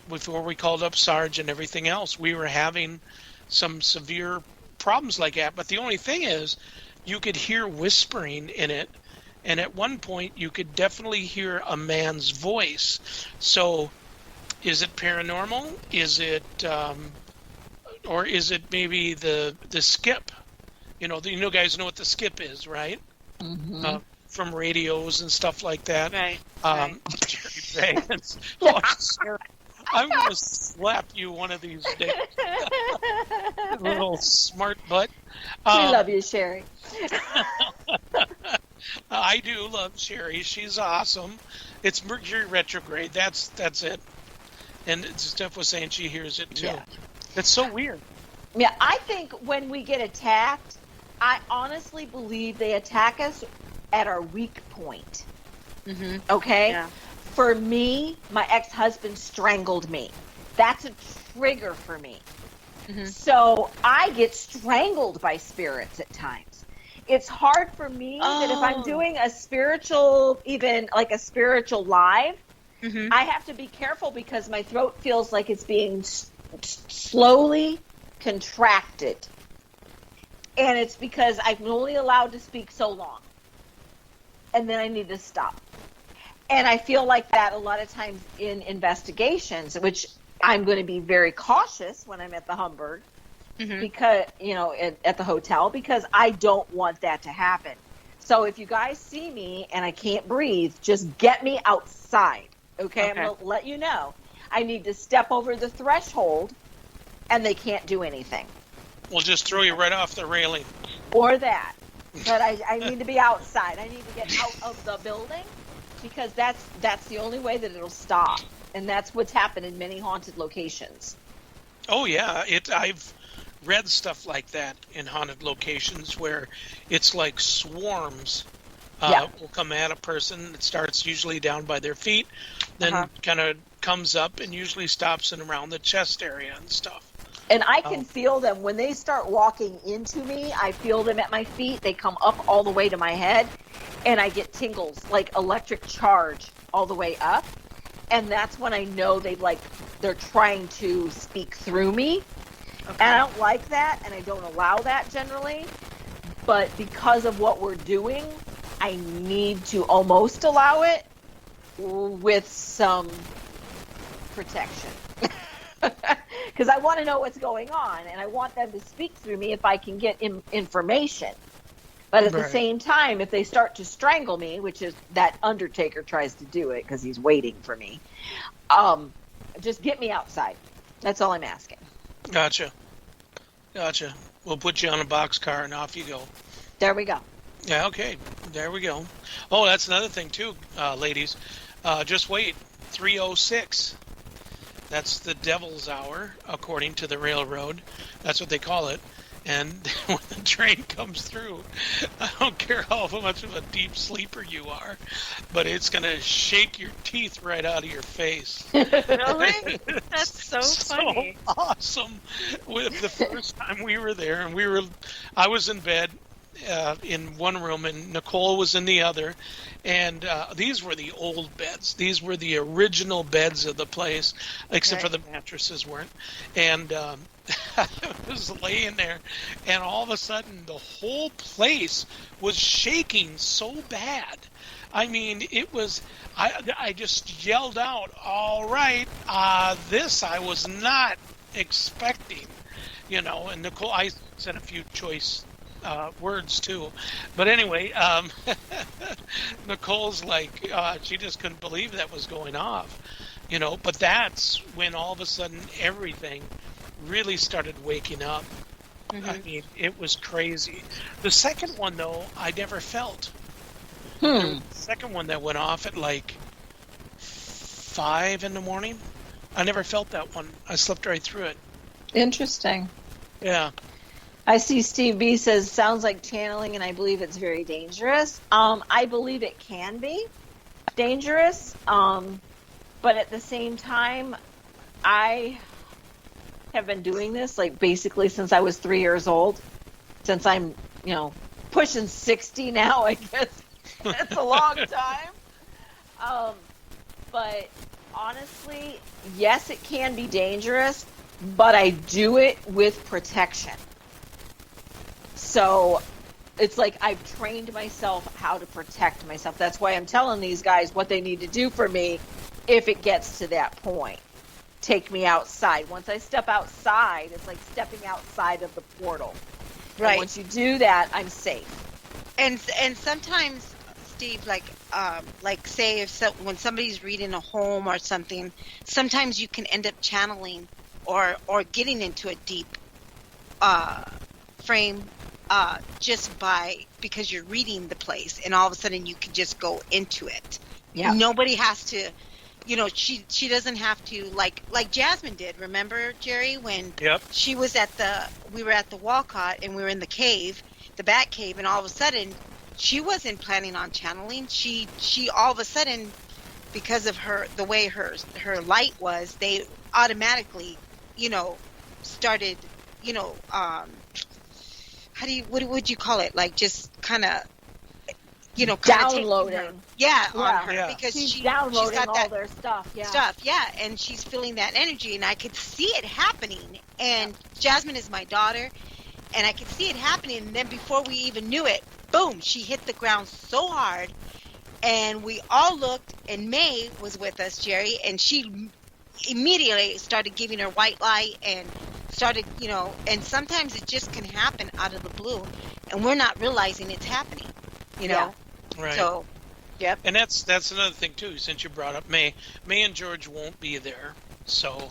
[SPEAKER 4] before we called up Sarge and everything else, we were having some severe problems like that. But the only thing is, you could hear whispering in it, and at one point you could definitely hear a man's voice. So, is it paranormal? Is it, or is it maybe the skip? You guys know what the skip is, right?
[SPEAKER 6] Mm-hmm.
[SPEAKER 4] From radios and stuff like that.
[SPEAKER 5] Right.
[SPEAKER 4] Jerry Vance. Oh, sir, I'm going to slap you one of these days. Little smart butt.
[SPEAKER 6] We love you, Sherry.
[SPEAKER 4] I do love Sherry. She's awesome. It's Mercury retrograde. That's it. And Steph was saying she hears it too. Yeah. It's so weird.
[SPEAKER 6] Yeah, I think when we get attacked, I honestly believe they attack us at our weak point.
[SPEAKER 5] Mm-hmm.
[SPEAKER 6] Okay?
[SPEAKER 5] Yeah.
[SPEAKER 6] For me, my ex-husband strangled me. That's a trigger for me.
[SPEAKER 5] Mm-hmm.
[SPEAKER 6] So I get strangled by spirits at times. It's hard for me that if I'm doing a spiritual, even like a spiritual live,
[SPEAKER 5] mm-hmm.
[SPEAKER 6] I have to be careful because my throat feels like it's being slowly contracted. And it's because I'm only allowed to speak so long. And then I need to stop. And I feel like that a lot of times in investigations, which I'm going to be very cautious when I'm at the Humberg,
[SPEAKER 5] mm-hmm.
[SPEAKER 6] because, at the hotel, because I don't want that to happen. So if you guys see me and I can't breathe, just get me outside. Okay? I'm going to let you know. I need to step over the threshold and they can't do anything.
[SPEAKER 4] We'll just throw you right off the railing.
[SPEAKER 6] Or that. But I need to be outside. I need to get out of the building because that's the only way that it'll stop. And that's what's happened in many haunted locations.
[SPEAKER 4] Oh, yeah. I've read stuff like that in haunted locations where it's like swarms will come at a person. It starts usually down by their feet, then kind of comes up and usually stops in around the chest area and stuff.
[SPEAKER 6] And I can feel them. When they start walking into me, I feel them at my feet. They come up all the way to my head, and I get tingles, like electric charge all the way up. And that's when I know they're trying to speak through me. Okay. And I don't like that, and I don't allow that generally. But because of what we're doing, I need to almost allow it with some protection. Because I want to know what's going on, and I want them to speak through me if I can get information. But at the same time, if they start to strangle me, which is that Undertaker tries to do it because he's waiting for me, just get me outside. That's all I'm asking.
[SPEAKER 4] Gotcha. We'll put you on a boxcar and off you go.
[SPEAKER 6] There we go.
[SPEAKER 4] Yeah, okay. There we go. Oh, that's another thing too, ladies. Just wait. 3:06. That's the devil's hour, according to the railroad. That's what they call it. And when the train comes through, I don't care how much of a deep sleeper you are, but it's going to shake your teeth right out of your face.
[SPEAKER 5] Really? That's so funny.
[SPEAKER 4] So awesome. With the first time we were there, and I was in bed in one room, and Nicole was in the other. And these were the old beds. These were the original beds of the place, except for the mattresses weren't. And I was laying there, and all of a sudden, the whole place was shaking so bad. I mean, it was, I just yelled out, all right, this I was not expecting, and Nicole, I said a few choice words too, but anyway, Nicole's like, she just couldn't believe that was going off, but that's when all of a sudden everything really started waking up. Mm-hmm. I mean, it was crazy. The second one, though, I never felt. The second one that went off at like 5 in the morning, I never felt that one. I slept right through it.
[SPEAKER 6] Interesting.
[SPEAKER 4] Yeah.
[SPEAKER 6] I see Steve B says, sounds like channeling, and I believe it's very dangerous. I believe it can be dangerous, but at the same time, I have been doing this like basically since I was 3 years old. Since I'm, pushing 60 now, I guess that's a long time. But honestly, yes, it can be dangerous, but I do it with protection. So it's like I've trained myself how to protect myself. That's why I'm telling these guys what they need to do for me if it gets to that point. Take me outside. Once I step outside, it's like stepping outside of the portal. Right. And once you do that, I'm safe.
[SPEAKER 5] And sometimes, Steve, like say when somebody's reading a home or something, sometimes you can end up channeling or getting into a deep frame just because you're reading the place, and all of a sudden you can just go into it.
[SPEAKER 6] Yeah.
[SPEAKER 5] Nobody has to, she doesn't have to, like Jasmine did. Remember, Jerry, when
[SPEAKER 4] Yep.
[SPEAKER 5] we were at the Walcott and we were in the cave, the Bat Cave, and all of a sudden she wasn't planning on channeling. She all of a sudden, because of the way her light was, they automatically, started, what would you call it? Like, just kind of,
[SPEAKER 6] downloading.
[SPEAKER 5] On her, because
[SPEAKER 6] she's downloading
[SPEAKER 5] she's got
[SPEAKER 6] all their stuff.
[SPEAKER 5] And she's feeling that energy, and I could see it happening. And Jasmine is my daughter, and I could see it happening. And then before we even knew it, boom, she hit the ground so hard, and we all looked, and May was with us, Jerry, and she immediately started giving her white light and started, and sometimes it just can happen out of the blue, and we're not realizing it's happening,
[SPEAKER 6] Yeah.
[SPEAKER 4] Right.
[SPEAKER 5] So, yep.
[SPEAKER 4] And that's another thing too. Since you brought up May and George won't be there, so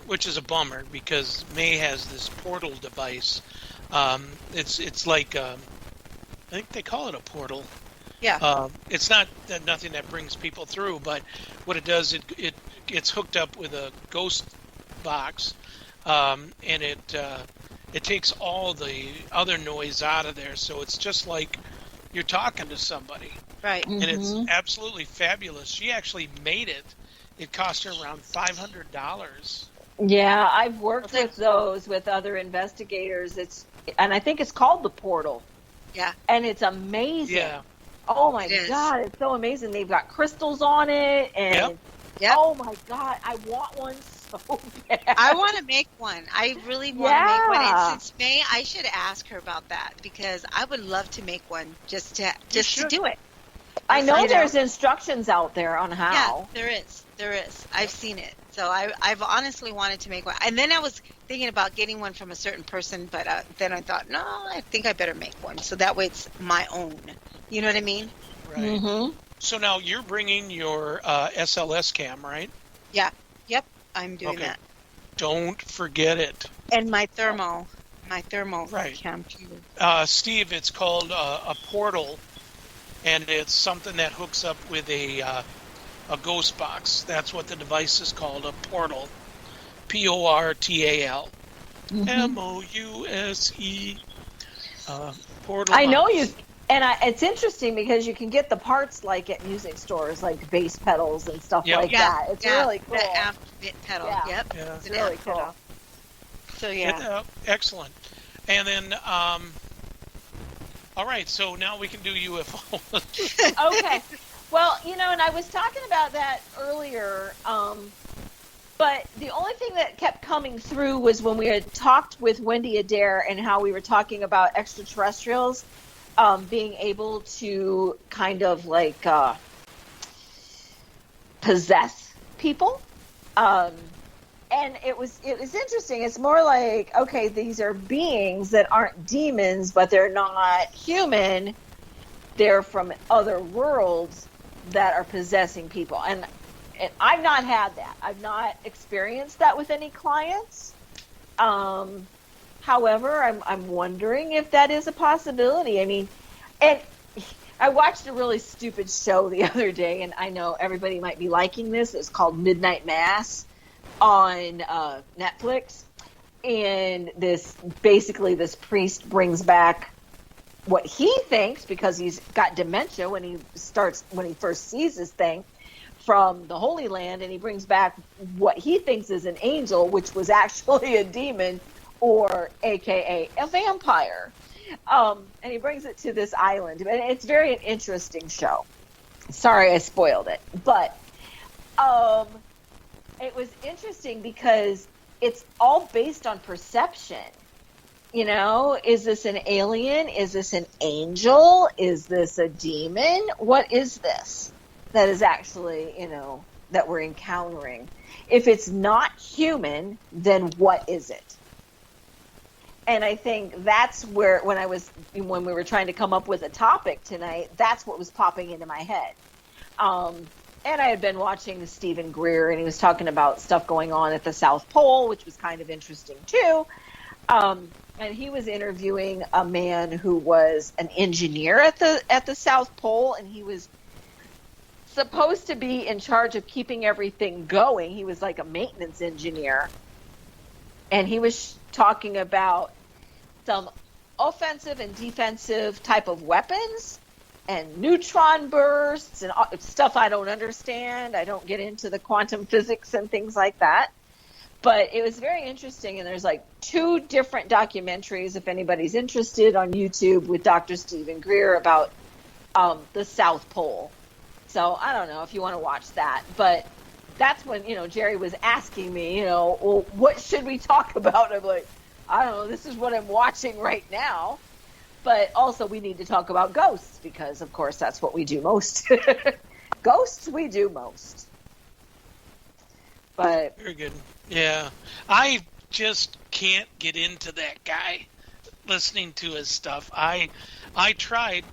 [SPEAKER 4] which is a bummer, because May has this portal device. It's like I think they call it a portal.
[SPEAKER 5] Yeah.
[SPEAKER 4] It's not nothing that brings people through, but what it does, it gets hooked up with a ghost box, and it takes all the other noise out of there, so it's just like you're talking to somebody.
[SPEAKER 5] Right.
[SPEAKER 4] And it's absolutely fabulous. She actually made it. It cost her around $500.
[SPEAKER 6] Yeah, I've worked with those with other investigators. And I think it's called the Portal.
[SPEAKER 5] Yeah.
[SPEAKER 6] And it's amazing.
[SPEAKER 4] Yeah.
[SPEAKER 6] Oh my God, it's so amazing. They've got crystals on it, and
[SPEAKER 5] Yep.
[SPEAKER 6] oh my God, I want one so bad.
[SPEAKER 5] I want to make one. I really want to make one. And since May, I should ask her about that, because I would love to make one just to do it.
[SPEAKER 6] I know there's instructions out there on how.
[SPEAKER 5] Yeah, there is. I've seen it. So I've honestly wanted to make one. And then I was thinking about getting one from a certain person, but then I thought, no, I think I better make one. So that way it's my own. You know what I mean?
[SPEAKER 4] Right.
[SPEAKER 6] Mm-hmm.
[SPEAKER 4] So now you're bringing your SLS cam, right?
[SPEAKER 5] Yeah. Yep. I'm doing that.
[SPEAKER 4] Don't forget it.
[SPEAKER 5] And my thermal
[SPEAKER 4] Right.
[SPEAKER 5] cam too.
[SPEAKER 4] Steve, it's called a portal, and it's something that hooks up with a ghost box. That's what the device is called, a portal. Portal. MOUSE. Portal.
[SPEAKER 6] I know you. And it's interesting because you can get the parts like at music stores, like bass pedals and stuff like that. It's really cool.
[SPEAKER 5] The amp pedal.
[SPEAKER 6] Yeah.
[SPEAKER 5] Yep.
[SPEAKER 4] Yeah.
[SPEAKER 6] It's really cool.
[SPEAKER 5] Pedal. So yeah.
[SPEAKER 4] Excellent. And then, all right. So now we can do UFO.
[SPEAKER 6] Okay. Well, and I was talking about that earlier. But the only thing that kept coming through was when we had talked with Wendy Adair and how we were talking about extraterrestrials. Being able to kind of like possess people, and it was interesting. It's more like, okay, these are beings that aren't demons, but they're not human. They're from other worlds that are possessing people, and I've not had that. I've not experienced that with any clients. However, I'm wondering if that is a possibility. I mean, and I watched a really stupid show the other day, and I know everybody might be liking this. It's called Midnight Mass on Netflix. And this priest brings back what he thinks, because he's got dementia when he first sees this thing, from the Holy Land, and he brings back what he thinks is an angel, which was actually a demon, or AKA a vampire. And he brings it to this island. And it's very an interesting show. Sorry I spoiled it. But it was interesting because it's all based on perception. Is this an alien? Is this an angel? Is this a demon? What is this that is actually, that we're encountering? If it's not human, then what is it? And I think that's where, when we were trying to come up with a topic tonight, that's what was popping into my head. And I had been watching Stephen Greer, and he was talking about stuff going on at the South Pole, which was kind of interesting too. and he was interviewing a man who was an engineer at the South Pole, and he was supposed to be in charge of keeping everything going. He was like a maintenance engineer, and he was talking about some offensive and defensive type of weapons and neutron bursts and stuff I don't understand. I don't get into the quantum physics and things like that. But it was very interesting, and there's like 2 different documentaries, if anybody's interested, on YouTube with Dr. Stephen Greer about the South Pole. So I don't know if you want to watch that. But that's when, Jerry was asking me, well, what should we talk about? I'm like, I don't know, this is what I'm watching right now. But also we need to talk about ghosts because, of course, that's what we do most. Ghosts we do most. But
[SPEAKER 4] very good. Yeah. I just can't get into that guy listening to his stuff. I tried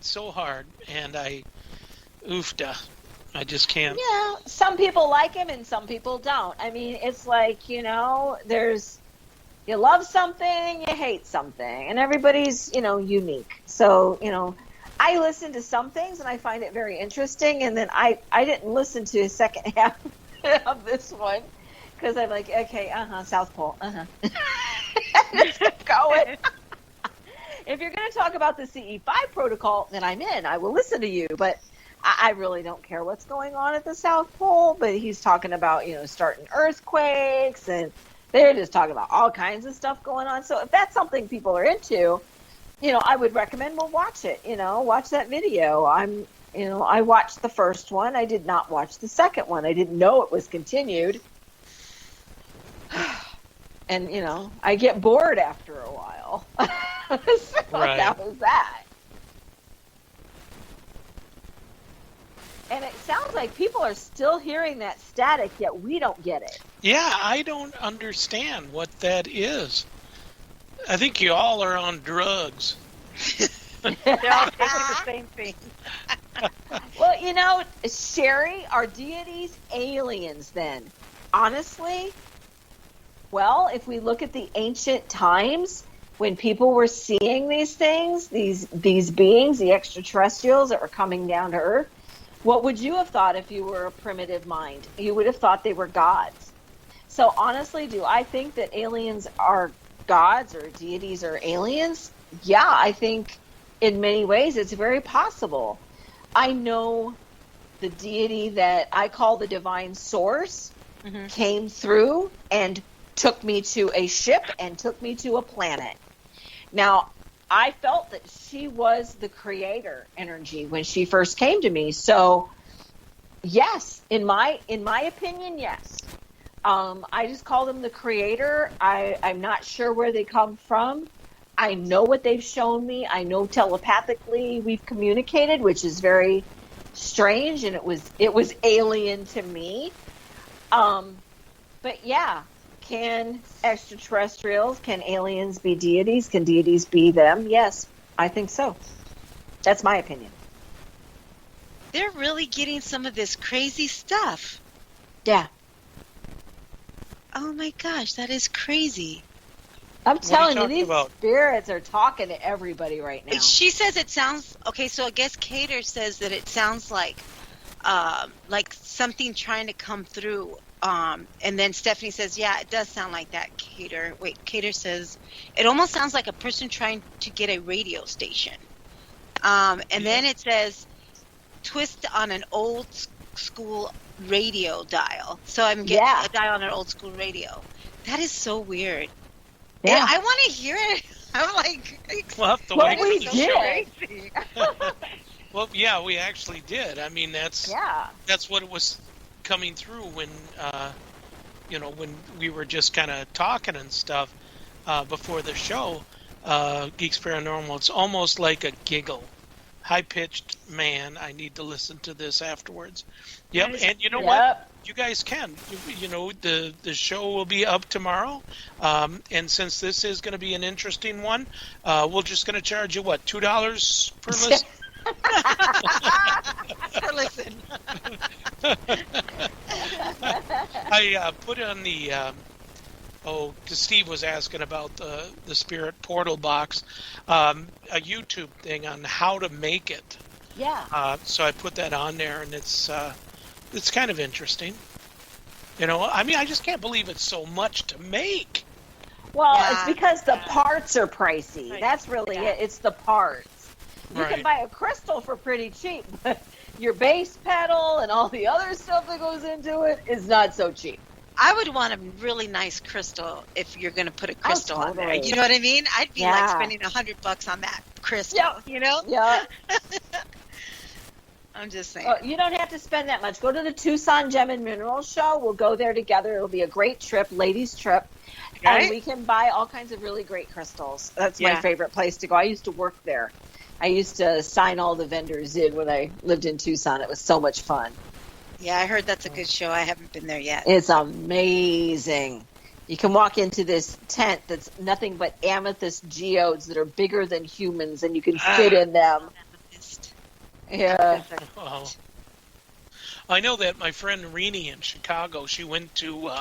[SPEAKER 4] so hard, and I just can't.
[SPEAKER 6] Yeah, some people like him and some people don't. I mean, it's like, there's you love something, you hate something, and everybody's, unique. So, I listen to some things and I find it very interesting, and then I didn't listen to the second half of this one because I'm like, okay, South Pole, just keep going. If you're going to talk about the CE5 protocol, then I'm in. I will listen to you, but I really don't care what's going on at the South Pole. But he's talking about, starting earthquakes, and they're just talking about all kinds of stuff going on. So if that's something people are into, I would recommend we'll watch it. Watch that video. I watched the first one. I did not watch the second one. I didn't know it was continued. And, I get bored after a while. So
[SPEAKER 4] right.
[SPEAKER 6] That was that. And it sounds like people are still hearing that static, yet we don't get it.
[SPEAKER 4] Yeah, I don't understand what that is. I think you all are on drugs.
[SPEAKER 5] They're all taking the same thing.
[SPEAKER 6] Well, Sherry, are deities aliens then? Honestly, well, if we look at the ancient times when people were seeing these things, these beings, the extraterrestrials that were coming down to Earth, what would you have thought if you were a primitive mind? You would have thought they were gods. So honestly, do I think that aliens are gods or deities are aliens? Yeah, I think in many ways it's very possible. I know the deity that I call the divine source came through and took me to a ship and took me to a planet. Now, I felt that she was the creator energy when she first came to me. So, yes, in my opinion, yes. I just call them the creator. I'm not sure where they come from. I know what they've shown me. I know telepathically we've communicated, which is very strange, and it was alien to me. But yeah, can extraterrestrials, can aliens be deities? Can deities be them? Yes, I think so. That's my opinion.
[SPEAKER 5] They're really getting some of this crazy stuff.
[SPEAKER 6] Yeah.
[SPEAKER 5] Oh my gosh, that is crazy.
[SPEAKER 6] I'm telling you, these
[SPEAKER 4] about?
[SPEAKER 6] Spirits are talking to everybody right now.
[SPEAKER 5] She says it sounds okay. So I guess Cater says that it sounds like something trying to come through. And then Stephanie says, "Yeah, it does sound like that." Cater. Wait, Cater says it almost sounds like a person trying to get a radio station. And then it says, "Twist on an old school radio dial." So I'm getting a dial on an old school radio. That is so weird. Yeah. And I want to hear it. I'm like,
[SPEAKER 4] we'll have to
[SPEAKER 6] well,
[SPEAKER 4] wait
[SPEAKER 6] we
[SPEAKER 4] for the
[SPEAKER 6] did.
[SPEAKER 4] show. Well, yeah, we actually did. I mean, that's what was coming through when when we were just kind of talking and stuff before the show. Geeks Paranormal. It's almost like a giggle. High-pitched, man, I need to listen to this afterwards. Yep, and you know what? You guys can. The show will be up tomorrow, and since this is going to be an interesting one, we're just going to charge you, what, $2 per listen?
[SPEAKER 5] per listen.
[SPEAKER 4] I put on the because Steve was asking about the Spirit Portal box, a YouTube thing on how to make it.
[SPEAKER 6] Yeah.
[SPEAKER 4] So I put that on there, and it's kind of interesting. I mean, I just can't believe it's so much to make.
[SPEAKER 6] Well, it's because the parts are pricey. Right. That's really it. It's the parts. You can buy a crystal for pretty cheap, but your bass pedal and all the other stuff that goes into it is not so cheap.
[SPEAKER 5] I would want a really nice crystal if you're going to put a crystal on there. You know what I mean? I'd be like spending $100 on that crystal.
[SPEAKER 6] Yeah.
[SPEAKER 5] I'm just saying.
[SPEAKER 6] You don't have to spend that much. Go to the Tucson Gem and Mineral Show. We'll go there together. It'll be a great trip, ladies' trip. Right? And we can buy all kinds of really great crystals. That's my favorite place to go. I used to work there. I used to sign all the vendors in when I lived in Tucson. It was so much fun.
[SPEAKER 5] Yeah, I heard that's a good show. I haven't been there yet.
[SPEAKER 6] It's amazing. You can walk into this tent that's nothing but amethyst geodes that are bigger than humans, and you can sit in them. Yeah.
[SPEAKER 4] Wow. I know that my friend Renee in Chicago, she went to,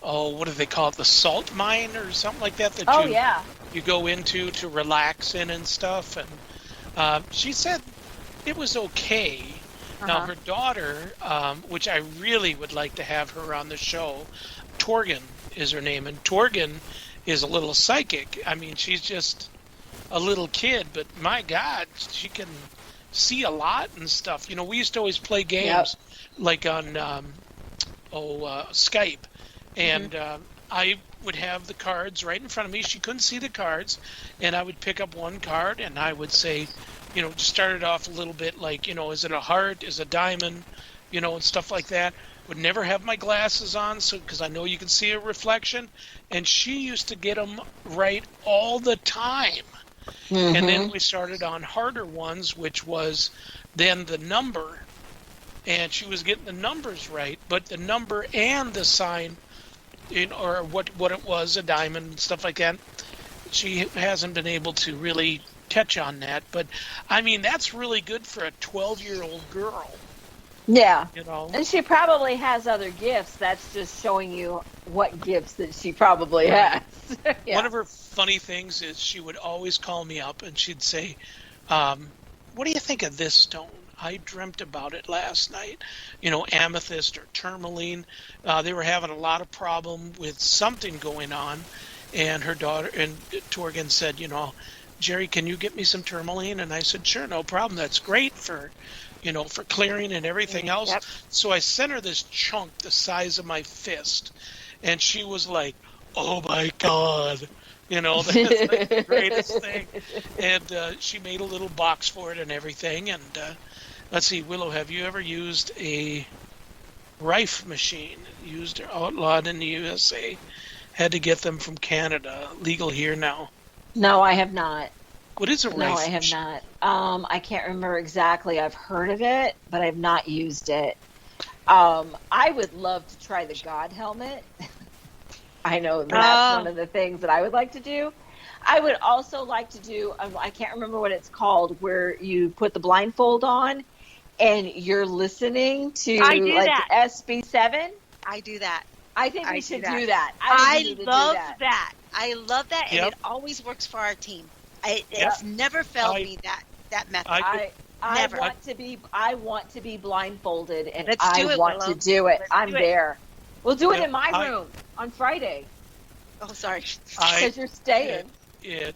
[SPEAKER 4] what do they call it, the salt mine or something like that? You go into to relax in and stuff. And she said it was okay. Now, her daughter, which I really would like to have her on the show, Torgan is her name. And Torgan is a little psychic. I mean, she's just a little kid, but my God, she can see a lot and stuff. We used to always play games like on Skype, and I would have the cards right in front of me. She couldn't see the cards, and I would pick up one card and I would say, just start it off a little bit like, is it a heart, is it a diamond, and stuff like that. Would never have my glasses on, so because I know you can see a reflection, and she used to get them right all the time. And then we started on harder ones, which was then the number. And she was getting the numbers right, but the number and the sign, or what it was, a diamond and stuff like that, she hasn't been able to really touch on that. But, I mean, that's really good for a 12-year-old girl.
[SPEAKER 6] Yeah. And she probably has other gifts. That's just showing you what gifts that she probably has.
[SPEAKER 4] One of her funny things is she would always call me up and she'd say, what do you think of this stone? I dreamt about it last night. Amethyst or tourmaline. They were having a lot of problem with something going on. And her daughter, and Torgan said, Jerry, can you get me some tourmaline? And I said, sure, no problem. That's great for clearing and everything else. Yep. So I sent her this chunk the size of my fist. And she was like, oh, my God. That's like the greatest thing. And she made a little box for it and everything. And let's see, Willow, have you ever used a Rife machine? Used or outlawed in the USA. Had to get them from Canada. Legal here now.
[SPEAKER 6] No, I have not.
[SPEAKER 4] What is a Rife?
[SPEAKER 6] No, I have not. I can't remember exactly. I've heard of it, but I've not used it. I would love to try the God helmet. I know that's one of the things that I would like to do. I would also like to do, I can't remember what it's called, where you put the blindfold on and you're listening to SB7.
[SPEAKER 5] I do that.
[SPEAKER 6] I think we should do that.
[SPEAKER 5] I love that. I love that, and it always works for our team. It's never failed me, that method.
[SPEAKER 6] I want to be blindfolded, and I want to do it. I'm there. We'll do it in my room on Friday.
[SPEAKER 5] Oh, sorry.
[SPEAKER 6] Because you're staying.
[SPEAKER 4] It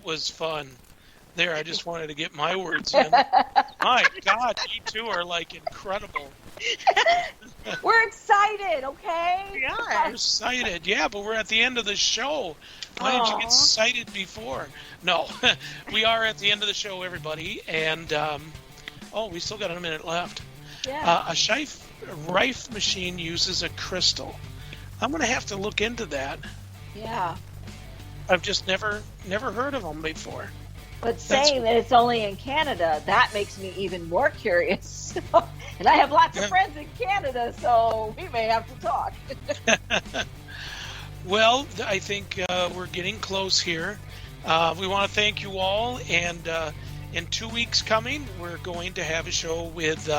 [SPEAKER 4] was fun. There, I just wanted to get my words in. My God, you two are like incredible.
[SPEAKER 6] We're excited, okay?
[SPEAKER 5] Yeah.
[SPEAKER 4] We're excited. Yeah, but we're at the end of the show. Why didn't you get excited before? No, we are at the end of the show, everybody. And, we still got a minute left.
[SPEAKER 6] Yeah.
[SPEAKER 4] A Rife machine uses a crystal. I'm going to have to look into that.
[SPEAKER 6] Yeah.
[SPEAKER 4] I've just never heard of them before.
[SPEAKER 6] But saying that it's only in Canada, that makes me even more curious. And I have lots of friends in Canada, so we may have to talk.
[SPEAKER 4] Well, I think we're getting close here. We want to thank you all. And in 2 weeks coming, we're going to have a show with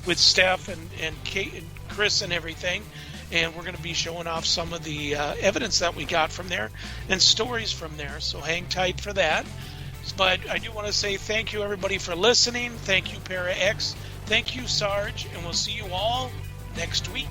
[SPEAKER 4] with Steph and Kate and Chris and everything. And we're going to be showing off some of the evidence that we got from there and stories from there. So hang tight for that. But I do want to say thank you, everybody, for listening. Thank you, Para X. Thank you, Sarge. And we'll see you all next week.